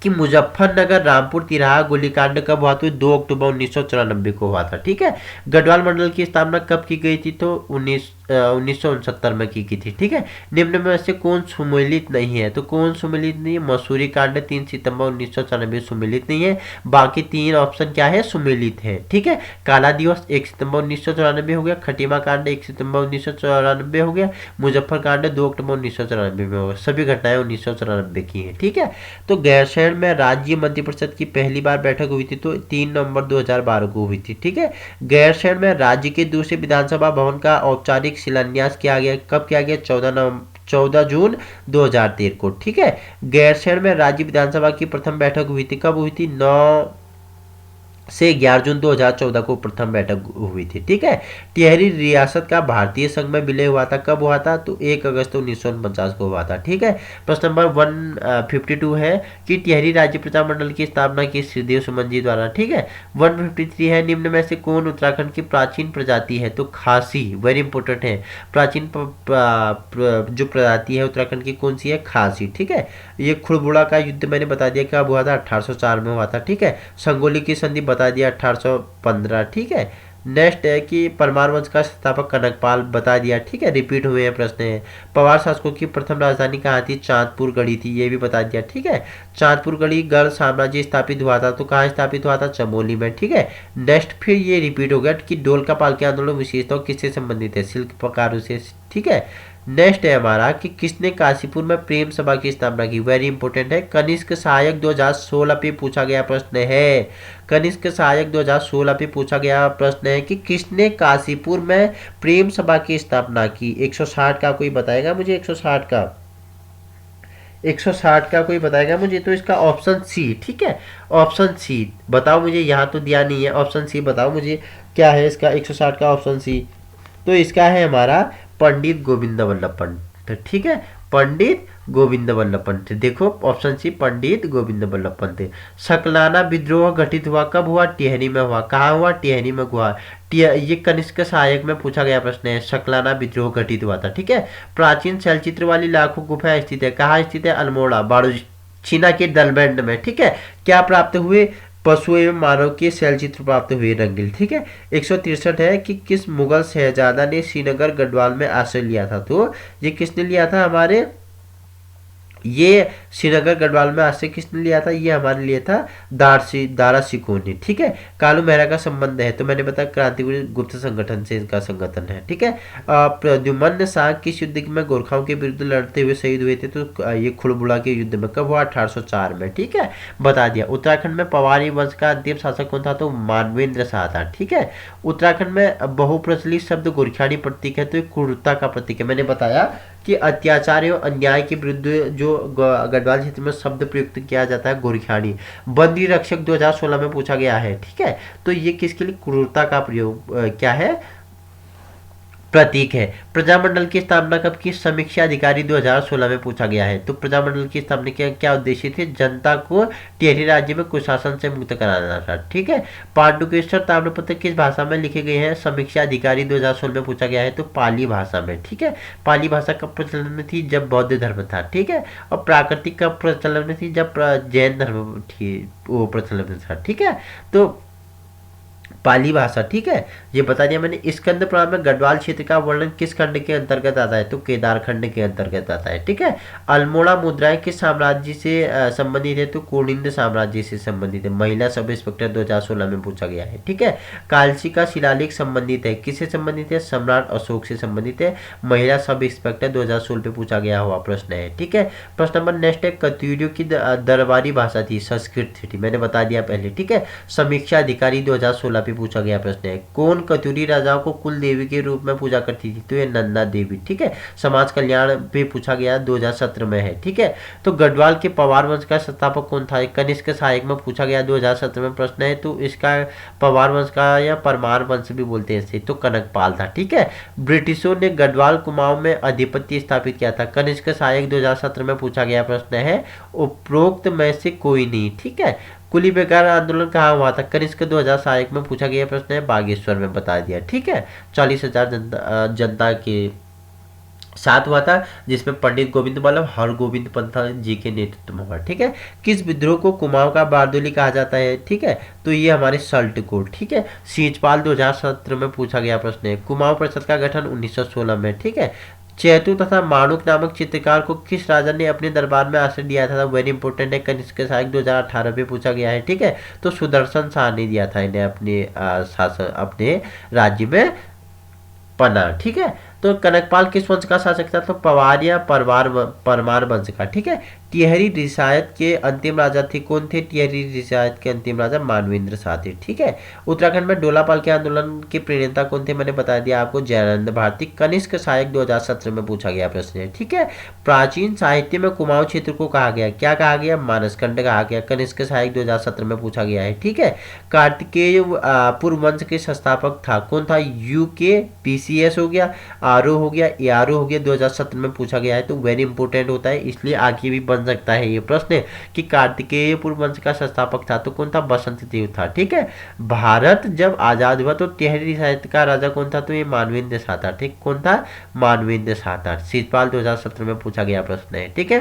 कि मुजफ्फरनगर रामपुर तिराहा गोलीकांड कब हुआ? तो 2 अक्टूबर 1994 को हुआ था। ठीक है। गढ़वाल मंडल की स्थापना कब की गई थी? तो 1969 में की थी। ठीक है। निम्न में से कौन सुमेलित नहीं है? तो कौन सुमेलित नहीं है? मसूरी कांड 3 सितंबर 1994 सुमेलित नहीं है। बाकी 3 ऑप्शन क्या है? सुमेलित है। ठीक है। काला दिवस 1 सितंबर 1994 हो गया। खटीमा कांड 1 सितंबर 1994 हो गया। मुजफ्फर कांड 2 अक्टूबर 1994 में हो गया। सभी घटनाएं 1994 की हैं। ठीक है। तो गैरसैंण में राज्य मंत्रिपरिषद की पहली बार बैठक हुई थी, तो 3 नवंबर 2012 को हुई थी। ठीक है। गैरसैंण में राज्य के दूसरे विधानसभा भवन का औपचारिक शिलान्यास किया गया। कब किया गया? 14 जून 2013 को। ठीक है। गैरसैंण में राज्य विधानसभा की प्रथम बैठक हुई थी। कब हुई थी? 9 से 11 जून 2014 को प्रथम बैठक हुई थी। ठीक है। टिहरी रियासत का भारतीय संघ में विलय हुआ था। कब हुआ था? तो 1 अगस्त 1949 को हुआ था। ठीक है। प्रश्न नंबर 152 है कि टिहरी राज्य प्रजामंडल की स्थापना की श्रीदेव सुमन जी द्वारा। ठीक है। 153 है, निम्न में से कौन उत्तराखंड की प्राचीन प्रजाति है? तो खासी। वेरी इंपॉर्टेंट है। प्राचीन जो प्रजाति है उत्तराखंड की कौन सी है? खासी। ठीक है। ये खुड़बुड़ा का युद्ध मैंने बता दिया कब हुआ था? 1804 में हुआ था। ठीक है। संगोली की संधि बता दिया 1815। ठीक है। नेक्स्ट है कि परमार वंश का संस्थापक कनकपाल, बता दिया, ठीक है, रिपीट हुए हैं प्रश्न है। पवार शासकों की प्रथम राजधानी कहाँ थी? चांदपुर गढ़ी थी, ये भी बता दिया, ठीक है। चांदपुर गढ़ी गढ़ साम्राज्य स्थापित हुआ था, तो कहाँ स्थापित हुआ था? चमोली में, ठीक है। नेक्स्ट फिर ये रिपीट हो गया कि डोलका पालकी आंदोलन विशेषतः किससे संबंधित है? शिल्पकारों से, ठीक है। नेक्स्ट है हमारा कि किसने काशीपुर में प्रेम सभा की स्थापना की? वेरी इंपॉर्टेंट है, कनिष्क सहायक 2016 पे पूछा गया प्रश्न है। कनिष्क सहायक 2016 पे पूछा गया प्रश्न है कि किसने काशीपुर में प्रेम सभा की स्थापना की? 160 का कोई बताएगा मुझे? 160 का कोई बताएगा मुझे? तो इसका ऑप्शन सी, ठीक है, ऑप्शन सी बताओ मुझे, यहाँ तो दिया नहीं है, ऑप्शन सी बताओ मुझे क्या है इसका 160 का ऑप्शन सी। तो इसका है हमारा पंडित गोविंद वल्लभ पंत, ठीक है, पंडित गोविंद वल्लभ पंत। देखो ऑप्शन सी पंडित गोविंद वल्लभ पंत। सकलाना विद्रोह घटित हुआ कब हुआ? टिहरी में हुआ। कहाँ हुआ? टिहरी में हुआ। ये कनिष्क सहायक में पूछा गया प्रश्न है, सकलाना विद्रोह घटित हुआ था, ठीक है। प्राचीन शैलचित्र वाली लाखों गुफा स्थित है, कहाँ स्थित है? अल्मोड़ा बाड़ूचीना के दलबैंड में, ठीक है। क्या प्राप्त हुए? पशु एवं मानव के शैलचित्र प्राप्त हुए रंगील, ठीक है। 163 है कि किस मुगल शहजादा ने श्रीनगर गढ़वाल में आश्रय लिया था? तो ये किसने लिया था? हमारे ये श्रीनगर गढ़वाल में आश्रय किसने लिया था? ये हमारे लिए था दारा सिकोह ने, ठीक है। कालू मेहरा का संबंध है, तो मैंने बताया क्रांतिवीर गुप्त संगठन से इनका संगठन है, ठीक है। प्रद्युम्न शाह किस युद्ध में गोरखाओं के विरुद्ध लड़ते हुए शहीद हुए थे? तो ये खुड़बुड़ा के युद्ध में, कब हुआ? 1804 में, ठीक है, बता दिया। उत्तराखंड में पवारी वंश का अंतिम शासक कौन था? तो मानवेंद्र शाह था, ठीक है। उत्तराखंड में बहुप्रचलित शब्द गोरखियानी प्रतीक है, तो क्रूरता का प्रतीक है। मैंने बताया कि अत्याचार एवं अन्याय के विरुद्ध जो गढ़वाल क्षेत्र में शब्द प्रयुक्त किया जाता है गोरखियानी। बंदी रक्षक 2016 में पूछा गया है, ठीक है। तो ये किसके लिए? क्रूरता का प्रयोग क्या है? प्रतीक है। प्रजामंडल की स्थापना कब की? समीक्षा अधिकारी 2016 में पूछा गया है। तो प्रजामंडल की स्थापना के क्या उद्देश्य थे? जनता को टिहरी राज्य में कुशासन से मुक्त कराना था, ठीक है। पांडुकेश्वर ताम्रपत्र किस भाषा में लिखे गए हैं? समीक्षा अधिकारी 2016 में पूछा गया है, तो पाली भाषा में, ठीक है। पाली भाषा कब प्रचलन में थी? जब बौद्ध धर्म था, ठीक है। और प्राकृतिक कब प्रचलन में थी? जब जैन धर्म थी वो प्रचलन में था, ठीक है। तो पाली भाषा, ठीक है, ये बता दिया मैंने। स्कंद पुराण में गढ़वाल क्षेत्र का वर्णन किस खंड के अंतर्गत आता है? तो केदार खंड के अंतर्गत आता है, ठीक है। अल्मोड़ा मुद्राएं किस साम्राज्य से संबंधित है? तो कुलिंद साम्राज्य से संबंधित है। महिला सब इंस्पेक्टर 2016 में पूछा गया है, ठीक है। कालची का शिलालेख संबंधित है, किससे संबंधित है? सम्राट अशोक से संबंधित है। महिला सब इंस्पेक्टर 2016 पे पूछा गया हुआ प्रश्न है, ठीक है। प्रश्न नंबर नेक्स्ट है, कत्यूरियों की दरबारी भाषा थी, संस्कृत थी, मैंने बता दिया पहले, ठीक है। समीक्षा अधिकारी 2016 पे पूछा गया प्रश्न है। कौन कत्यूरी राजाओं को कुल देवी के रूप में पूजा करती थी? तो ये नंदा देवी, ठीक है। समाज कल्याण पे पूछा गया 2017 में है, ठीक है। तो गढ़वाल के पवार वंश का संस्थापक कौन था? कनिष्क सहायक में पूछा गया 2017 में प्रश्न है। तो इसका पवार वंश का या परमार वंश भी बोलते हैं इसे, तो कनकपाल था, ठीक है। ब्रिटिशों ने गढ़वाल कुमाऊं में अधिपत्य स्थापित किया था। कनिष्क सहायक 2017 में पूछा गया प्रश्न है। उपरोक्त में से कोई नहीं, ठीक है। कुली बेकार आंदोलन कहाँ हुआ था? कनिष्क 2000 सहायक में पूछा गया प्रश्न है, बागेश्वर में, बता दिया, ठीक है। 40,000 जनता के साथ हुआ था, जिसमें पंडित गोविंद वल्लभ हरगोविंद पंत जी के नेतृत्व में हुआ, ठीक है। किस विद्रोह को कुमाऊं का बारदोली कहा जाता है? ठीक है, तो ये हमारे सल्ट कोड, ठीक है। सींचपाल 2017 में पूछा गया प्रश्न है। कुमाऊं परिषद का गठन 1916 में, ठीक है। चैतु तथा माणुक नामक चित्रकार को किस राजा ने अपने दरबार में आश्रय दिया था? वेरी इंपॉर्टेंट है, कनिष्क सहायक 2018 पे पूछा गया है, ठीक है। तो सुदर्शन शाह ने दिया था इन्हें अपने शासन अपने राज्य में पना, ठीक है। तो कनकपाल किस वंश का शासक था? तो पवार या परमार वंश का, ठीक है। टिहरी रियासत के अंतिम राजा थे, कौन थे? टिहरी रियासत के अंतिम राजा मानवेंद्र शाह थे, ठीक है। उत्तराखंड में डोलापाल के आंदोलन के प्रणेता कौन थे? मैंने बता दिया आपको, जयानंद भारती। कनिष्क सहायक 2017 में पूछा गया प्रश्न है, ठीक है। प्राचीन साहित्य में कुमाऊं क्षेत्र को कहा गया, क्या कहा गया? मानसखंड कहा गया। कनिष्क सहायक 2017 में पूछा गया है, ठीक है। कार्तिकेय पूर्व वंश के संस्थापक था, कौन था? यूके पीसीएस हो गया, आरो हो गया, एआरओ हो गया, 2017 में पूछा गया है। तो वेरी इंपॉर्टेंट होता है, इसलिए आगे भी बन सकता है ये प्रश्न कि कार्तिकेय पूर्व वंश का संस्थापक था, तो कौन था? बसंत देव था, ठीक है। भारत जब आजाद हुआ तो टिहरी रियासत का राजा कौन था? तो ये मानवेंद्र शाह था, ठीक। कौन था? मानवेंद्र शाह था। सीतपाल 2017 में पूछा गया प्रश्न है, ठीक है।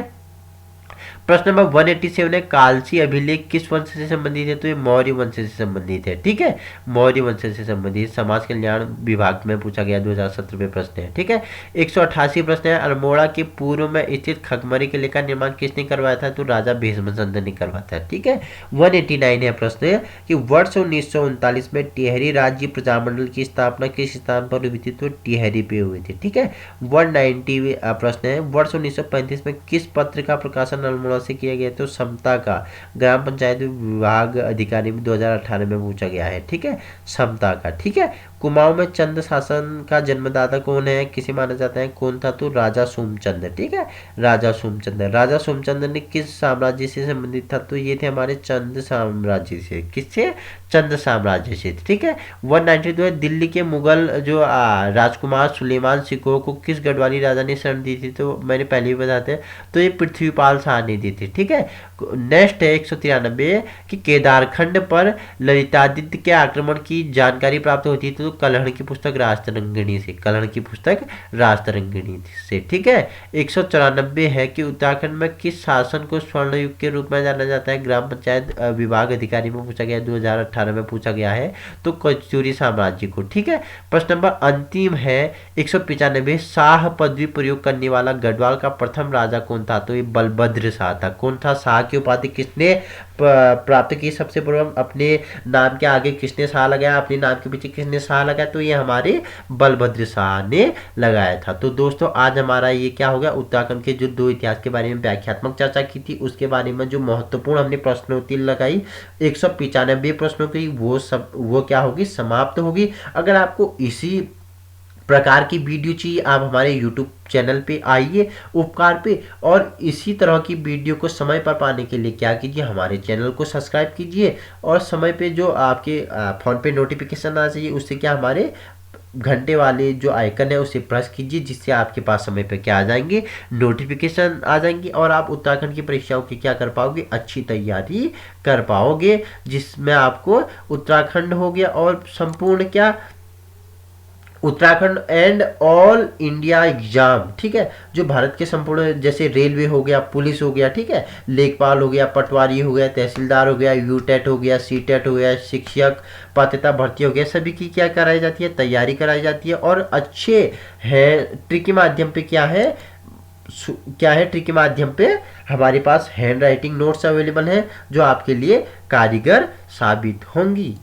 प्रश्न नंबर 187 है, कालसी अभिलेख किस वंश से संबंधित है? तो ये मौर्य वंश से संबंधित है। ठीक है, मौर्य वंश से संबंधित, समाज कल्याण विभाग में पूछा गया 2017 में प्रश्न है। ठीक है, 188 प्रश्न है, अल्मोड़ा के पूर्व में स्थित खगमरी किले का निर्माण किसने करवाया था? तो राजा भीष्मचंद्र ने करवाया था। ठीक है, 189 है प्रश्न कि वर्ष 1939 में टिहरी राज्य प्रजामंडल की स्थापना किस स्थान पर हुई थी? तो टिहरी पे हुई थी। ठीक है, 190 प्रश्न है, वर्ष 1935 में किस पत्र का प्रकाशन अल्मोड़ा से किया गया? तो समता का। ग्राम पंचायत विभाग अधिकारी में 2018 में पूछा गया है। ठीक है, समता का। ठीक है, कुमाऊं में चंद शासन का जन्मदाता कौन है, किसे माना जाता है? कौन था? तो राजा सोमचंद्र। ठीक है, राजा सोमचंद्र। राजा सोमचंद्र ने किस साम्राज्य से संबंधित था? तो ये थे हमारे चंद साम्राज्य से। किससे? चंद साम्राज्य से। ठीक है, 192 है, दिल्ली के मुगल जो राजकुमार सुलेमान सिकोह को किस गढ़वाली राजा ने शरण दी थी? तो मैंने पहले ही बताया था, तो ये पृथ्वीपाल शाह ने दी थी। ठीक है, नेक्स्ट है 193 कि केदारखंड पर ललितादित्य के आक्रमण की जानकारी प्राप्त होती थी? तो कलहण की पुस्तक राजतरंगिणी से। कलहण की पुस्तक राजतरंगिणी से। ठीक है, 194 है कि उत्तराखंड में किस शासन को स्वर्ण युग के रूप में जाना जाता है? ग्राम पंचायत विभाग अधिकारी में पूछा गया, 2018 में पूछा गया है, तो कचूरी साम्राज्य को। ठीक है, प्रश्न नंबर अंतिम है 195, शाह पदवी प्रयोग करने वाला गढ़वाल का प्रथम राजा कौन था? तो ये बलभद्र शाह था। कौन था? शाह की उपाधि किसने प्राप्त की? सबसे पूर्व अपने नाम के आगे किसने शाह लगाया? अपने नाम के पीछे किसने शाह लगाया? तो ये हमारे बलभद्र शाह ने लगाया था। तो दोस्तों आज हमारा ये क्या हो गया, उत्तराखंड के जो दो इतिहास के बारे में व्याख्यात्मक चर्चा की थी, उसके बारे में जो महत्वपूर्ण हमने प्रश्नोत्तरी लगाई 195 प्रश्नों की, वो क्या होगी, समाप्त होगी। अगर आपको इसी प्रकार की वीडियो चाहिए, आप हमारे YouTube चैनल पे आइए उपकार पे, और इसी तरह की वीडियो को समय पर पाने के लिए क्या कीजिए, हमारे चैनल को सब्सक्राइब कीजिए, और समय पे जो आपके फ़ोन पे नोटिफिकेशन आना चाहिए, उससे क्या हमारे घंटे वाले जो आइकन है उसे प्रेस कीजिए, जिससे आपके पास समय पे क्या आ जाएंगे, नोटिफिकेशन आ जाएंगी, और आप उत्तराखंड की परीक्षाओं की क्या कर पाओगे, अच्छी तैयारी कर पाओगे, जिसमें आपको उत्तराखंड हो गया और संपूर्ण क्या, Uttarakhand and all India exam. ठीक है, जो भारत के संपूर्ण, जैसे रेलवे हो गया, पुलिस हो गया, ठीक है, लेखपाल हो गया, पटवारी हो गया, तहसीलदार हो गया, यूटेट हो गया, सीटेट हो गया, शिक्षक पात्रता भर्ती हो गया, सभी की क्या कराई जाती है, तैयारी कराई जाती है। और अच्छे हैं ट्रिक के माध्यम पे क्या है, ट्रिक के माध्यम पे हमारे पास हैंड राइटिंग नोट्स अवेलेबल हैं, जो आपके लिए कारीगर साबित होंगी।